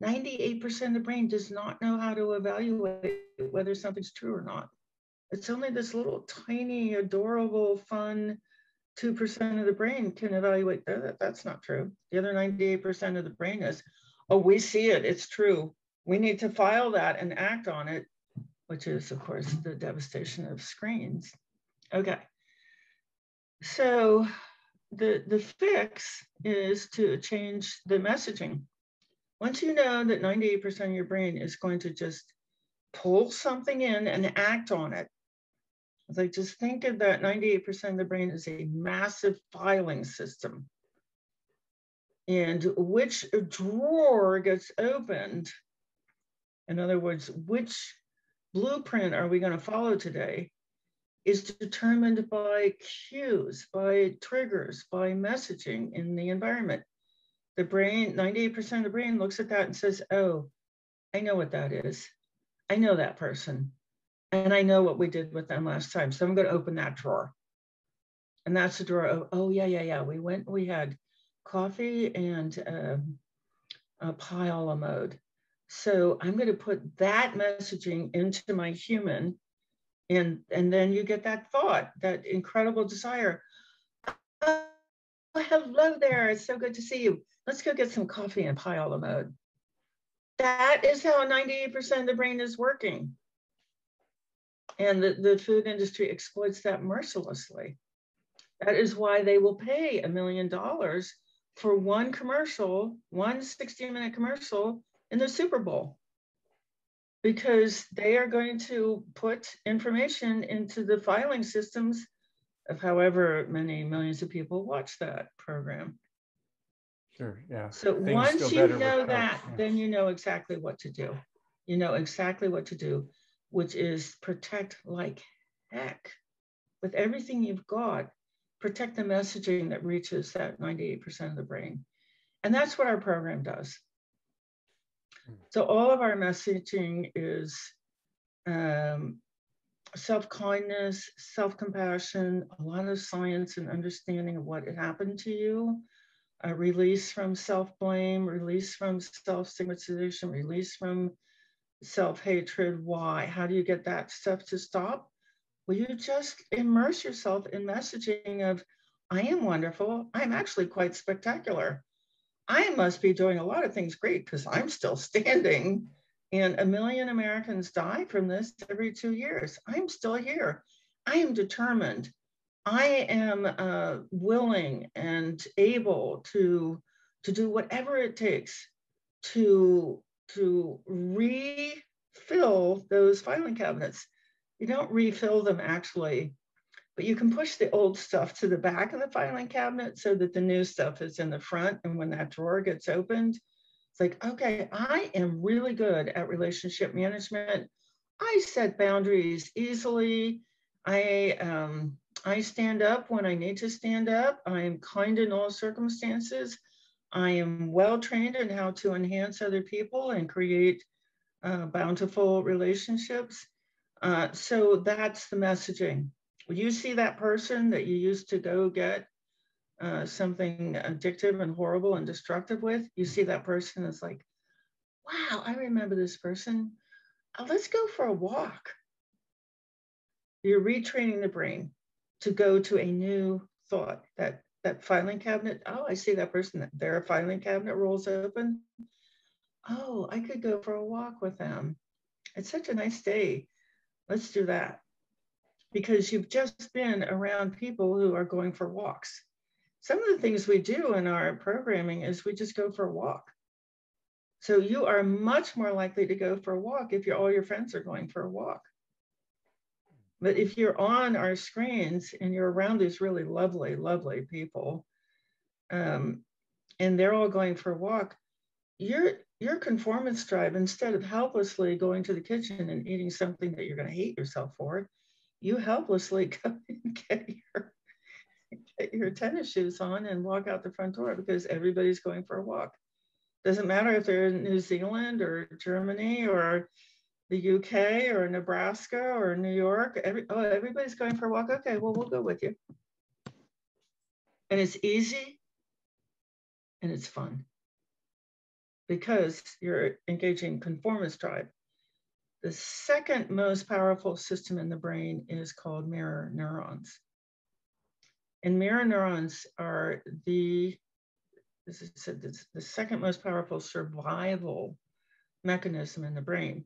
98% of the brain does not know how to evaluate whether something's true or not. It's only this little tiny, adorable, fun 2% of the brain can evaluate that's not true. The other 98% of the brain is, oh, we see it, it's true. We need to file that and act on it, which is, of course, the devastation of screens. Okay. So the fix is to change the messaging. Once you know that 98% of your brain is going to just pull something in and act on it, it's like, just think of that 98% of the brain as a massive filing system. And which drawer gets opened, in other words, which blueprint are we going to follow today, is determined by cues, by triggers, by messaging in the environment. The brain, 98% of the brain looks at that and says, oh, I know what that is. I know that person. And I know what we did with them last time. So I'm going to open that drawer. And that's the drawer of, oh, yeah. We had coffee and a pile of mode. So I'm going to put that messaging into my human. And then you get that thought, that incredible desire. Oh, hello there. It's so good to see you. Let's go get some coffee and pile of mode. That is how 98% of the brain is working. And the food industry exploits that mercilessly. That is why they will pay $1 million for one commercial, one 60-minute commercial in the Super Bowl, because they are going to put information into the filing systems of however many millions of people watch that program. Sure, yeah. So Things once go you better know with Coke. that, Yeah. then you know exactly what to do. You know exactly what to do, which is protect like heck with everything you've got. Protect the messaging that reaches that 98% of the brain. And that's what our program does. So all of our messaging is self-kindness, self-compassion, a lot of science and understanding of what had happened to you, a release from self-blame, release from self-stigmatization, release from self-hatred. Why? How do you get that stuff to stop? Well, you just immerse yourself in messaging of, I am wonderful. I'm actually quite spectacular. I must be doing a lot of things great because I'm still standing. And 1 million Americans die from this every 2 years. I'm still here. I am determined. I am willing and able to do whatever it takes to refill those filing cabinets. You don't refill them actually, but you can push the old stuff to the back of the filing cabinet so that the new stuff is in the front. And when that drawer gets opened, it's like, okay, I am really good at relationship management. I set boundaries easily. I stand up when I need to stand up. I am kind in all circumstances. I am well trained in how to enhance other people and create bountiful relationships. So that's the messaging. When you see that person that you used to go get something addictive and horrible and destructive with, you see that person is like, wow, I remember this person. Let's go for a walk. You're retraining the brain to go to a new thought. That filing cabinet, oh, I see that person, their filing cabinet rolls open. Oh, I could go for a walk with them. It's such a nice day. Let's do that. Because you've just been around people who are going for walks. Some of the things we do in our programming is we just go for a walk. So you are much more likely to go for a walk if all your friends are going for a walk. But if you're on our screens and you're around these really lovely, lovely people, and they're all going for a walk, your conformance drive, instead of helplessly going to the kitchen and eating something that you're going to hate yourself for, you helplessly go and get your tennis shoes on and walk out the front door because everybody's going for a walk. Doesn't matter if they're in New Zealand or Germany or the UK or Nebraska or New York. Everybody's going for a walk. Okay, well, we'll go with you. And it's easy and it's fun because you're engaging conformance drive. The second most powerful system in the brain is called mirror neurons. And mirror neurons are the second most powerful survival mechanism in the brain.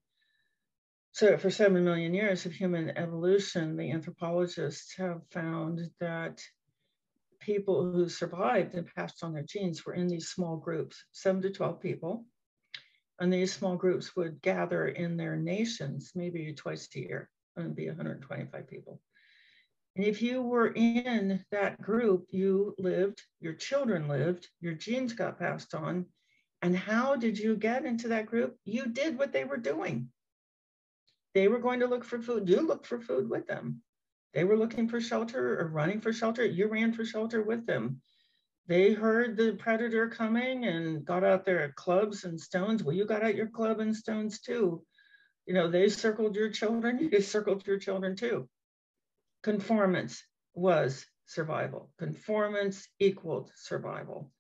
So for 7 million years of human evolution, the anthropologists have found that people who survived and passed on their genes were in these small groups, 7 to 12 people. And these small groups would gather in their nations, maybe twice a year, and be 125 people. And if you were in that group, you lived, your children lived, your genes got passed on. And how did you get into that group? You did what they were doing. They were going to look for food. You looked for food with them. They were looking for shelter or running for shelter. You ran for shelter with them. They heard the predator coming and got out their clubs and stones. Well, you got out your club and stones too. You know, they circled your children. You circled your children too. Conformance was survival. Conformance equaled survival.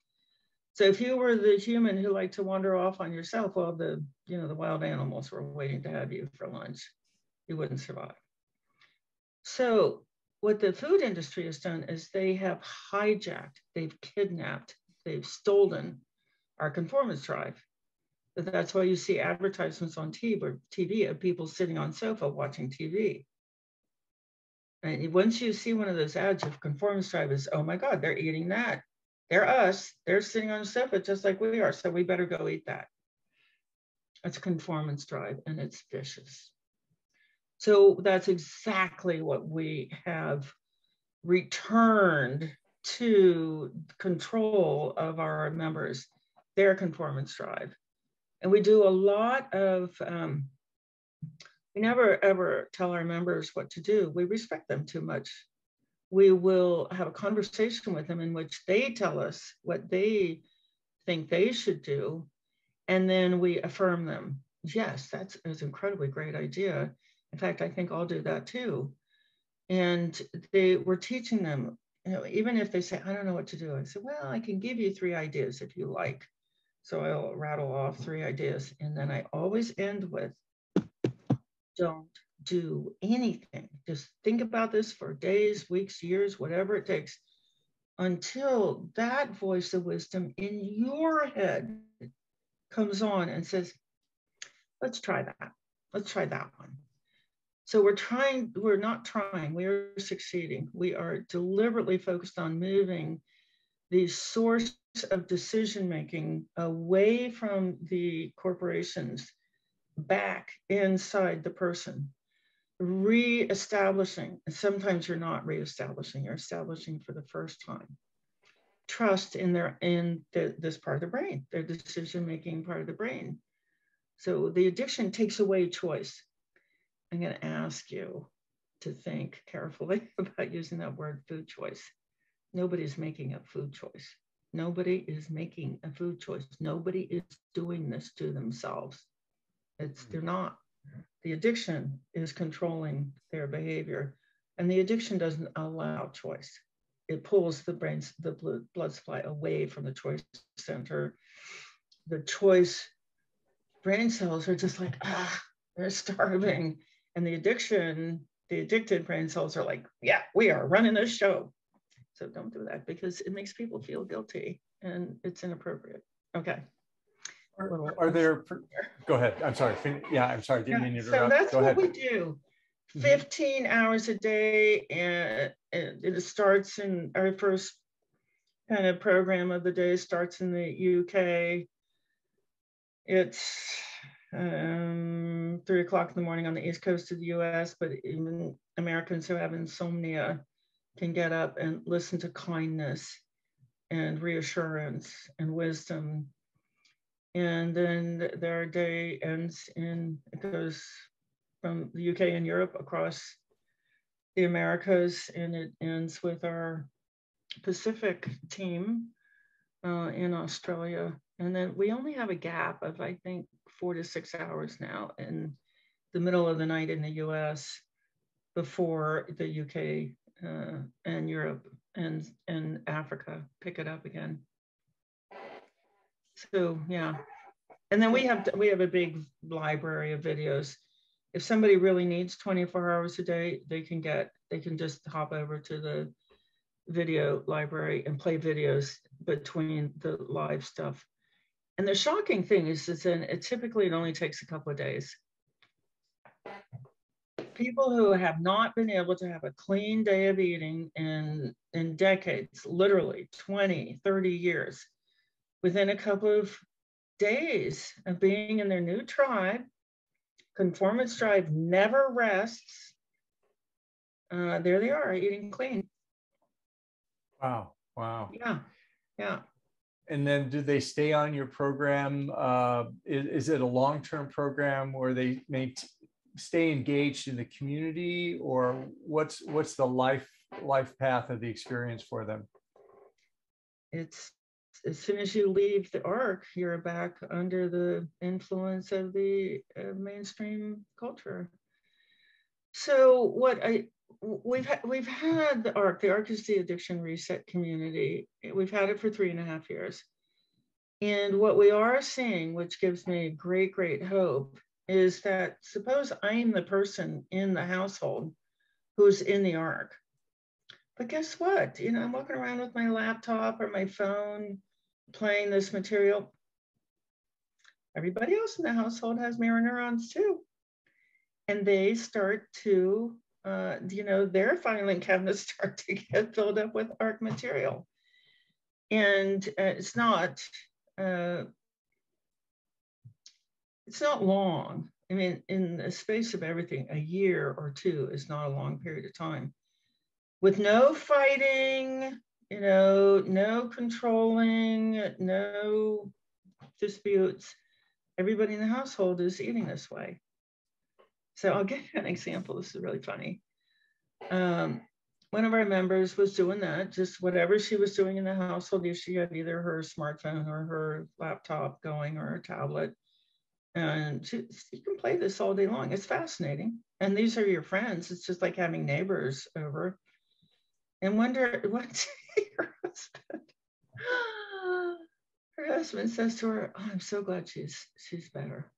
So if you were the human who liked to wander off on yourself while the wild animals were waiting to have you for lunch, you wouldn't survive. So what the food industry has done is they have hijacked, they've kidnapped, they've stolen our conformance drive. But that's why you see advertisements on TV of people sitting on sofa watching TV. And once you see one of those ads of conformance drive is, oh my God, they're eating that. They're us. They're sitting on a sofa just like we are. So we better go eat that. That's conformance drive and it's vicious. So that's exactly what we have returned to control of our members, their conformance drive. And we do a lot of, we never ever tell our members what to do. We respect them too much. We will have a conversation with them in which they tell us what they think they should do. And then we affirm them. Yes, that's an incredibly great idea. In fact, I think I'll do that too. And we're teaching them, you know, even if they say, I don't know what to do. I said, well, I can give you 3 ideas if you like. So I'll rattle off 3 ideas. And then I always end with, don't do anything. Just think about this for days, weeks, years, whatever it takes, until that voice of wisdom in your head comes on and says, let's try that. Let's try that one. So we're not trying, we are succeeding. We are deliberately focused on moving the source of decision-making away from the corporations back inside the person, re-establishing. And sometimes you're not re-establishing, you're establishing for the first time trust in this part of the brain, their decision-making part of the brain. So the addiction takes away choice. I'm going to ask you to think carefully about using that word, food choice. Nobody's making a food choice. Nobody is making a food choice. Nobody is doing this to themselves. They're not. The addiction is controlling their behavior, and the addiction doesn't allow choice. It pulls the blood supply away from the choice center. The choice brain cells are just like, they're starving. And the addicted brain cells are like, yeah, we are running this show. So don't do that, because it makes people feel guilty and it's inappropriate. Okay. Are there, go ahead. I'm sorry. Yeah, I'm sorry. Didn't mean to interrupt. So that's go what ahead. we do. 15 hours a day. And it starts in our first kind of program of the day starts in the UK. It's 3 o'clock in the morning on the East Coast of the US, but even Americans who have insomnia can get up and listen to kindness and reassurance and wisdom. And then their day ends it goes from the UK and Europe across the Americas, and it ends with our Pacific team in Australia. And then we only have a gap of, I think, 4 to 6 hours now in the middle of the night in the US before the UK and Europe and Africa pick it up again. So yeah, and then we have a big library of videos. If somebody really needs 24 hours a day, they can just hop over to the video library and play videos between the live stuff. And the shocking thing is typically it only takes a couple of days. People who have not been able to have a clean day of eating in decades, literally 20, 30 years, within a couple of days of being in their new tribe, conformance drive never rests. There they are, eating clean. Wow. Wow. Yeah. Yeah. And then do they stay on your program? Is it a long-term program where they may stay engaged in the community, or what's the life path of the experience for them? It's as soon as you leave the arc, you're back under the influence of the mainstream culture. So we've had the arc. The arc is the addiction reset community. We've had it for 3.5 years. And what we are seeing, which gives me great, great hope, is that suppose I'm the person in the household who's in the arc. But guess what? You know, I'm walking around with my laptop or my phone playing this material. Everybody else in the household has mirror neurons too. And they start to, their filing cabinets start to get filled up with ARC material. And it's not long. I mean, in the space of everything, a year or 2 is not a long period of time. with no fighting, you know, no controlling, no disputes. Everybody in the household is eating this way. So I'll give you an example. This is really funny. One of our members was doing that, just whatever she was doing in the household. She had either her smartphone or her laptop going or her tablet. And you can play this all day long. It's fascinating. And these are your friends. It's just like having neighbors over. And wonder what her husband says to her, oh, I'm so glad she's better.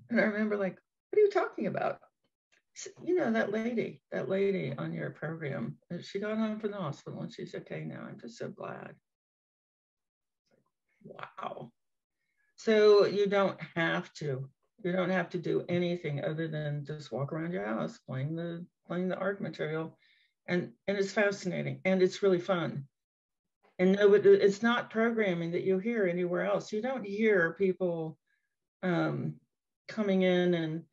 And I remember like, what are you talking about? You know, that lady on your program, she got home from the hospital and she's okay now. I'm just so glad. Wow. So you don't have to do anything other than just walk around your house playing the art material. And it's fascinating and it's really fun. And no, but it's not programming that you hear anywhere else. You don't hear people coming in and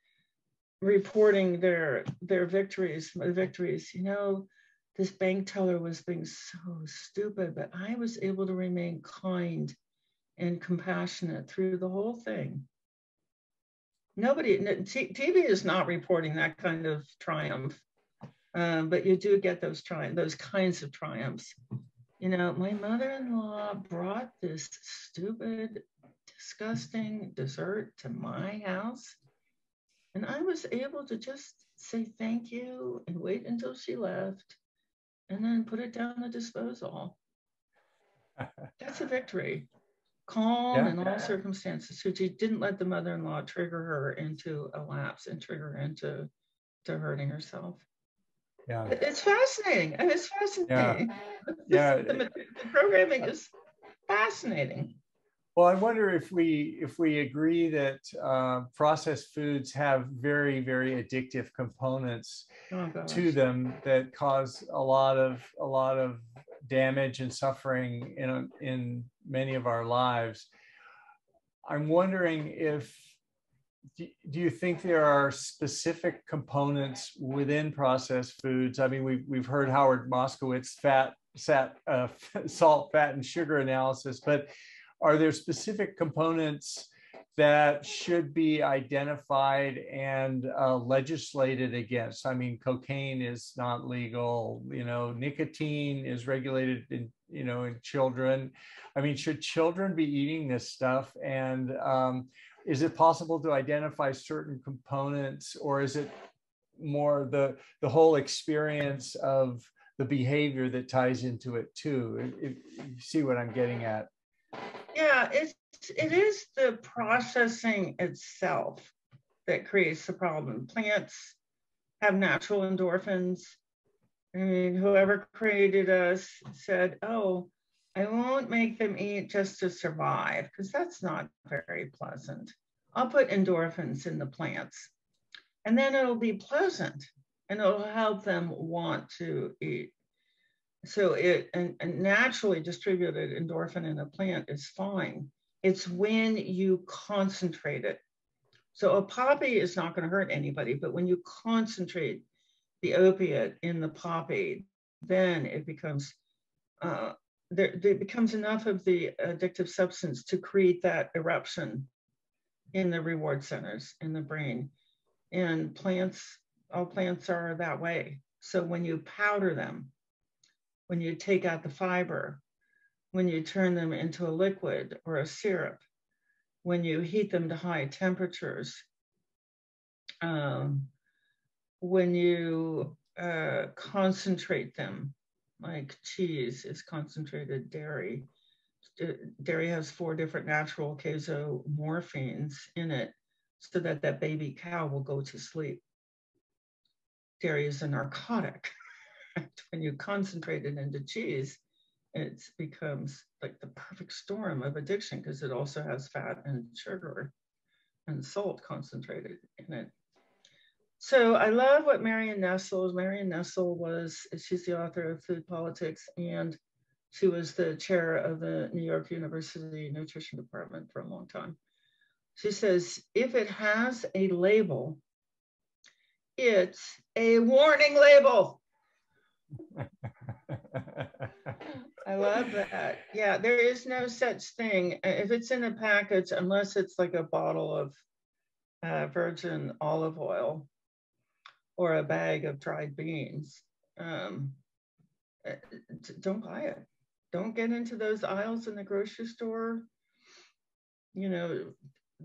reporting their victories. You know, this bank teller was being so stupid, but I was able to remain kind and compassionate through the whole thing. TV is not reporting that kind of triumph, but you do get those kinds of triumphs. You know, my mother-in-law brought this stupid, disgusting dessert to my house. And I was able to just say thank you and wait until she left and then put it down the disposal. That's a victory. Calm in all circumstances. So she didn't let the mother-in-law trigger her into a lapse and trigger her into hurting herself. Yeah. It's fascinating. And it's fascinating. Yeah. The programming is fascinating. Well, I wonder if we agree that processed foods have very, very addictive components to them that cause a lot of damage and suffering in many of our lives. I'm wondering do you think there are specific components within processed foods? I mean, we've heard Howard Moskowitz salt, fat, and sugar analysis, but are there specific components that should be identified and legislated against? I mean, cocaine is not legal, you know, nicotine is regulated in children. I mean, should children be eating this stuff? And is it possible to identify certain components, or is it more the whole experience of the behavior that ties into it too? If you see what I'm getting at. Yeah, it is the processing itself that creates the problem. Plants have natural endorphins. I mean, whoever created us said, oh, I won't make them eat just to survive, because that's not very pleasant. I'll put endorphins in the plants, and then it'll be pleasant, and it'll help them want to eat. So and naturally distributed endorphin in a plant is fine. It's when you concentrate it. So a poppy is not going to hurt anybody, but when you concentrate the opiate in the poppy, then it becomes there becomes enough of the addictive substance to create that eruption in the reward centers in the brain. And all plants are that way. So when you powder them, when you take out the fiber, when you turn them into a liquid or a syrup, when you heat them to high temperatures, when you concentrate them, like cheese is concentrated dairy. Dairy has 4 different natural casomorphines in it so that baby cow will go to sleep. Dairy is a narcotic. When you concentrate it into cheese, it becomes like the perfect storm of addiction because it also has fat and sugar and salt concentrated in it. So I love what Marion Nestle she's the author of Food Politics, and she was the chair of the New York University Nutrition Department for a long time. She says, if it has a label, It's a warning label. I love that. Yeah, there is no such thing. If it's in a package, unless it's like a bottle of virgin olive oil or a bag of dried beans, don't buy it. Don't get into those aisles in the grocery store. You know,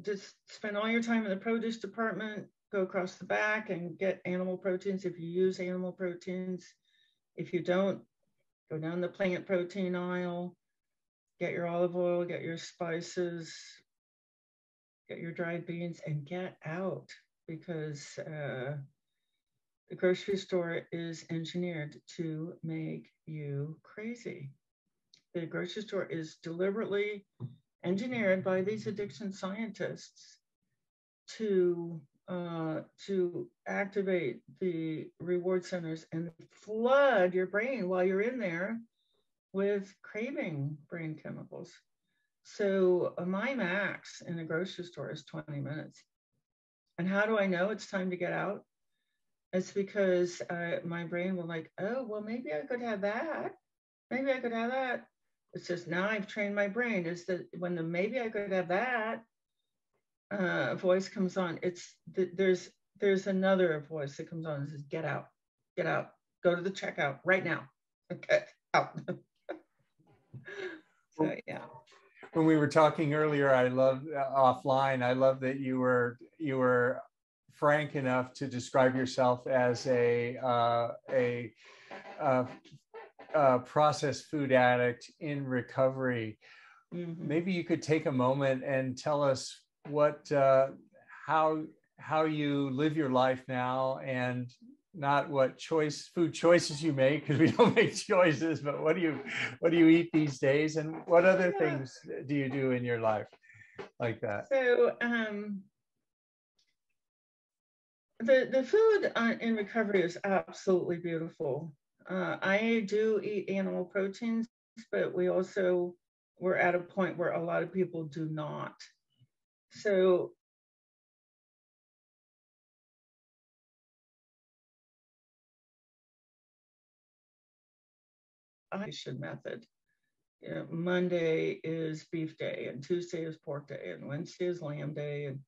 just spend all your time in the produce department, go across the back and get animal proteins if you use animal proteins. If you don't, go down the plant protein aisle, get your olive oil, get your spices, get your dried beans, and get out, because the grocery store is engineered to make you crazy. The grocery store is deliberately engineered by these addiction scientists to activate the reward centers and flood your brain while you're in there with craving brain chemicals. So my max in a grocery store is 20 minutes. And how do I know it's time to get out? It's because my brain will like, oh, well, maybe I could have that. Maybe I could have that. It's just now I've trained my brain is that when the maybe I could have that voice comes on, there's another voice that comes on and says, get out, go to the checkout right now. Okay, out. So yeah. When we were talking earlier, I love offline. I love that you were frank enough to describe yourself as a processed food addict in recovery. Mm-hmm. Maybe you could take a moment and tell us what how you live your life now, and not what food choices you make, because we don't make choices, but what do you eat these days, and what other things do you do in your life like that? So the food in recovery is absolutely beautiful. I do eat animal proteins, but we're at a point where a lot of people do not. So method. You know, Monday is beef day, and Tuesday is pork day, and Wednesday is lamb day, and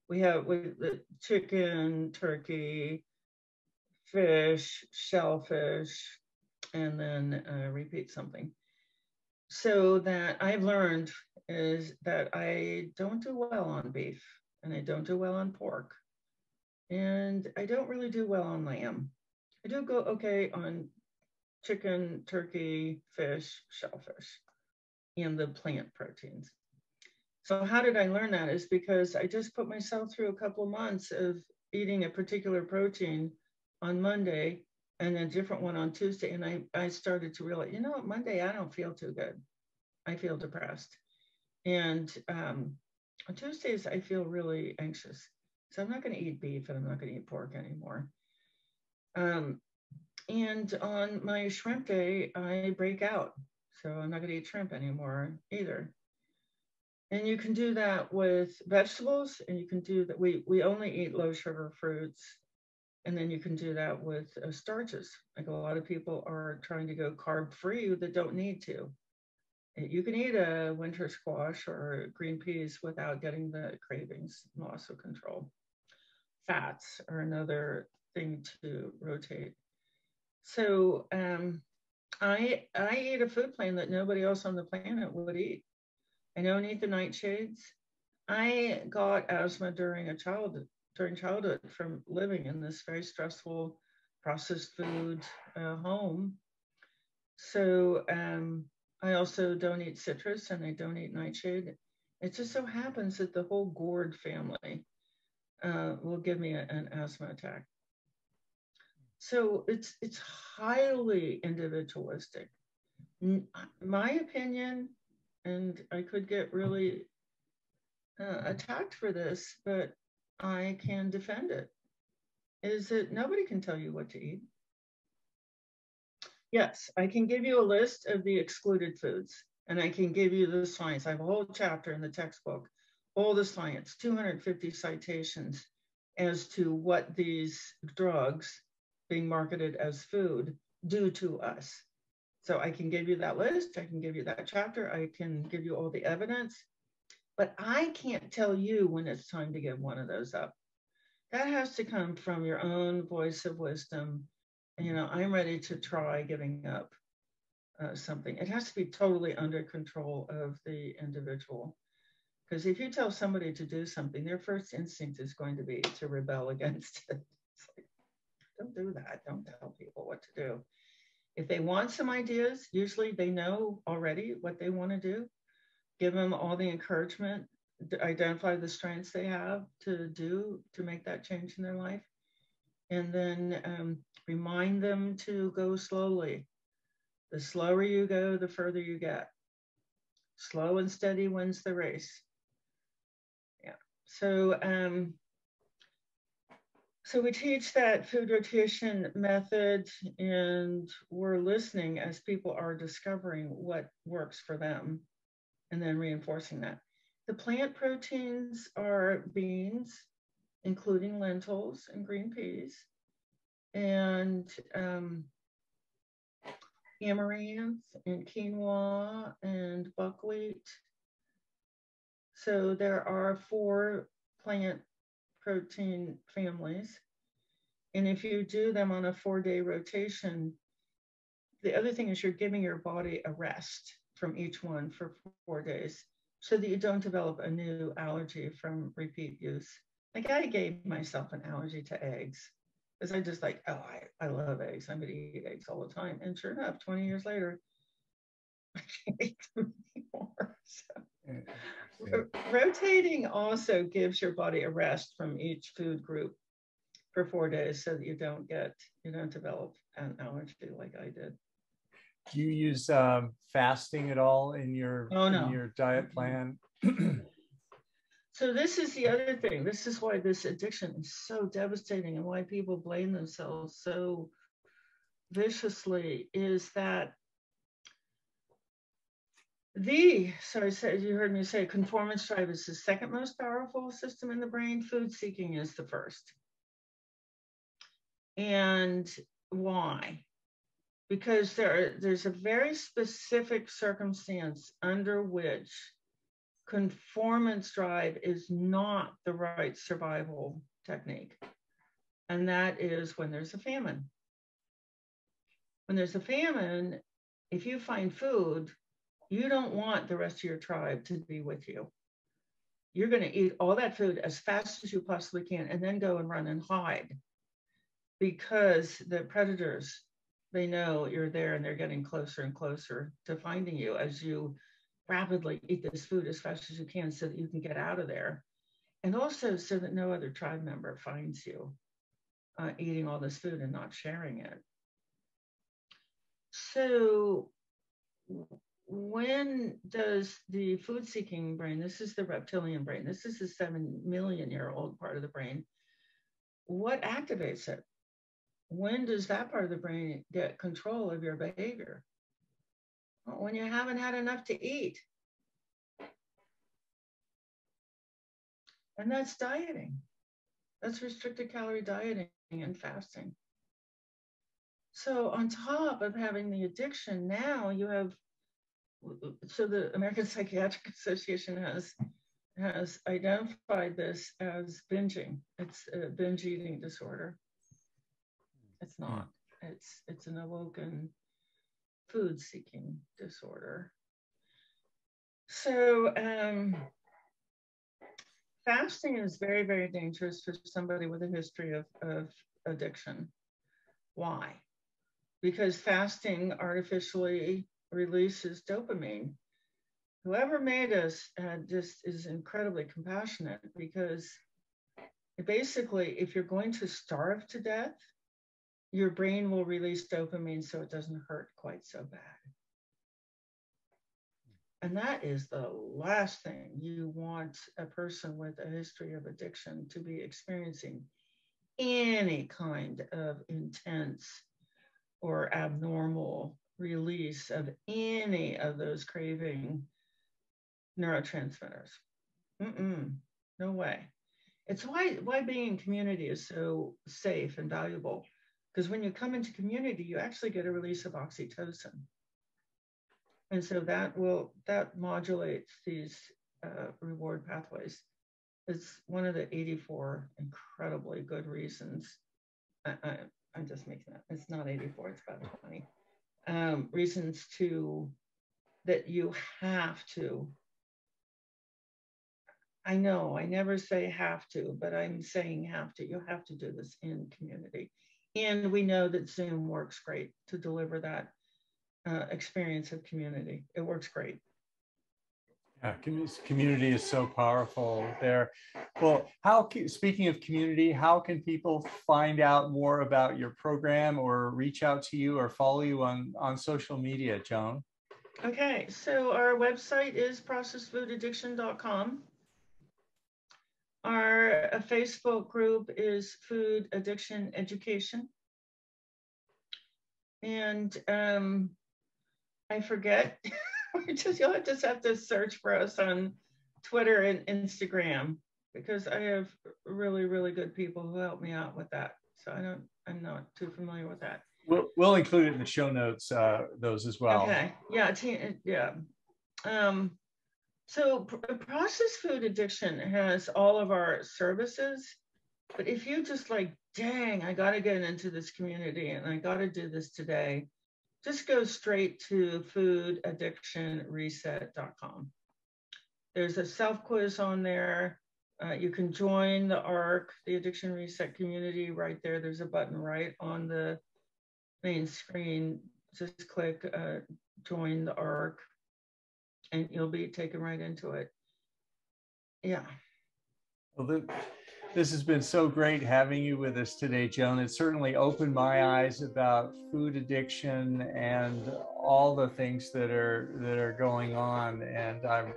we have the chicken, turkey, fish, shellfish, and then repeat something. So that I've learned is that I don't do well on beef, and I don't do well on pork, and I don't really do well on lamb. I do go okay on chicken, turkey, fish, shellfish, and the plant proteins. So how did I learn that? Is because I just put myself through a couple of months of eating a particular protein on Monday and a different one on Tuesday. And I started to realize, you know, Monday, I don't feel too good. I feel depressed. And on Tuesdays, I feel really anxious. So I'm not going to eat beef and I'm not going to eat pork anymore. And on my shrimp day, I break out. So I'm not going to eat shrimp anymore either. And you can do that with vegetables, and you can do that. We only eat low sugar fruits. And then you can do that with starches. Like a lot of people are trying to go carb free that don't need to. You can eat a winter squash or green peas without getting the cravings, loss of control. Fats are another thing to rotate. So I eat a food plan that nobody else on the planet would eat. I don't eat the nightshades. I got asthma during childhood from living in this very stressful processed food home. So I also don't eat citrus and I don't eat nightshade. It just so happens that the whole gourd family will give me an asthma attack. So it's highly individualistic. My opinion, and I could get really attacked for this, but I can defend it, is that nobody can tell you what to eat. Yes, I can give you a list of the excluded foods, and I can give you the science. I have a whole chapter in the textbook, all the science, 250 citations as to what these drugs being marketed as food do to us. So I can give you that list, I can give you that chapter, I can give you all the evidence, but I can't tell you when it's time to give one of those up. That has to come from your own voice of wisdom. You know, I'm ready to try giving up something. It has to be totally under control of the individual. Because if you tell somebody to do something, their first instinct is going to be to rebel against it. It's like, don't do that. Don't tell people what to do. If they want some ideas, usually they know already what they want to do. Give them all the encouragement, identify the strengths they have to make that change in their life. And then remind them to go slowly. The slower you go, the further you get. Slow and steady wins the race. Yeah. So we teach that food rotation method, and we're listening as people are discovering what works for them and then reinforcing that. The plant proteins are beans, including lentils and green peas, and amaranth and quinoa and buckwheat. So there are 4 plant protein families. And if you do them on a 4-day rotation, the other thing is you're giving your body a rest from each one for 4 days so that you don't develop a new allergy from repeat use. Like I gave myself an allergy to eggs because I just like, oh, I love eggs. I'm going to eat eggs all the time. And sure enough, 20 years later, I can't eat them anymore. So rotating also gives your body a rest from each food group for 4 days so that you don't develop an allergy like I did. Do you use fasting at all in your diet plan? So this is the other thing. This is why this addiction is so devastating and why people blame themselves so viciously is that you heard me say conformance drive is the second most powerful system in the brain. Food seeking is the first. And why? Because there's a very specific circumstance under which conformance drive is not the right survival technique. And that is when there's a famine. When there's a famine, if you find food, you don't want the rest of your tribe to be with you. You're going to eat all that food as fast as you possibly can and then go and run and hide because the predators, they know you're there and they're getting closer and closer to finding you as you rapidly eat this food as fast as you can so that you can get out of there. And also so that no other tribe member finds you eating all this food and not sharing it. So when does the food-seeking brain, this is the reptilian brain, this is the 7 million-year-old part of the brain, what activates it? When does that part of the brain get control of your behavior? Well, when you haven't had enough to eat. And that's dieting. That's restricted calorie dieting and fasting. So on top of having the addiction, now you have, so the American Psychiatric Association has identified this as binging. It's a binge eating disorder. It's not. It's an awoken food seeking disorder. So fasting is very, very dangerous for somebody with a history of addiction. Why? Because fasting artificially releases dopamine. Whoever made us just is incredibly compassionate because basically, if you're going to starve to death, your brain will release dopamine so it doesn't hurt quite so bad. And that is the last thing you want a person with a history of addiction to be experiencing, any kind of intense or abnormal release of any of those craving neurotransmitters. No way. It's why being in community is so safe and valuable. Because when you come into community, you actually get a release of oxytocin. And so that modulates these reward pathways. It's one of the 84 incredibly good reasons. I'm just making that. It's not 84, it's about 20. Reasons that you have to. I know I never say have to, but I'm saying have to. You have to do this in community. And we know that Zoom works great to deliver that experience of community. It works great. Yeah, community is so powerful there. Well, speaking of community, how can people find out more about your program or reach out to you or follow you on social media, Joan? Okay, so our website is processfoodaddiction.com. Our Facebook group is Food Addiction Education. And I forget, you'll just have to search for us on Twitter and Instagram, because I have really, really good people who help me out with that. So I'm not too familiar with that. We'll include it in the show notes, those as well. Okay, yeah. So processed food addiction has all of our services, but if you just like, dang, I got to get into this community and I got to do this today, just go straight to foodaddictionreset.com. There's a self-quiz on there. You can join the ARC, the Addiction Reset community, right there. There's a button right on the main screen. Just click join the ARC and you'll be taken right into it. Yeah. Well, this has been so great having you with us today, Joan. It certainly opened my eyes about food addiction and all the things that are going on, and I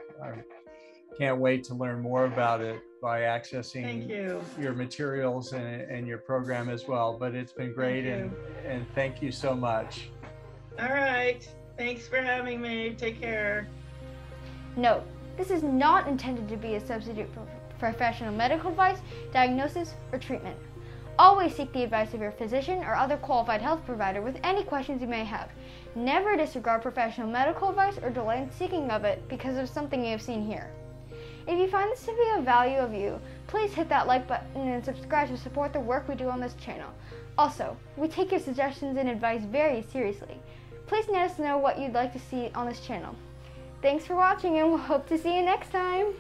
can't wait to learn more about it by accessing your materials and your program as well. But it's been great, and thank you so much. All right. Thanks for having me. Take care. Note, this is not intended to be a substitute for professional medical advice, diagnosis, or treatment. Always seek the advice of your physician or other qualified health provider with any questions you may have. Never disregard professional medical advice or delay in seeking of it because of something you have seen here. If you find this to be of value of you, please hit that like button and subscribe to support the work we do on this channel. Also, we take your suggestions and advice very seriously. Please let us know what you'd like to see on this channel. Thanks for watching, and we'll hope to see you next time.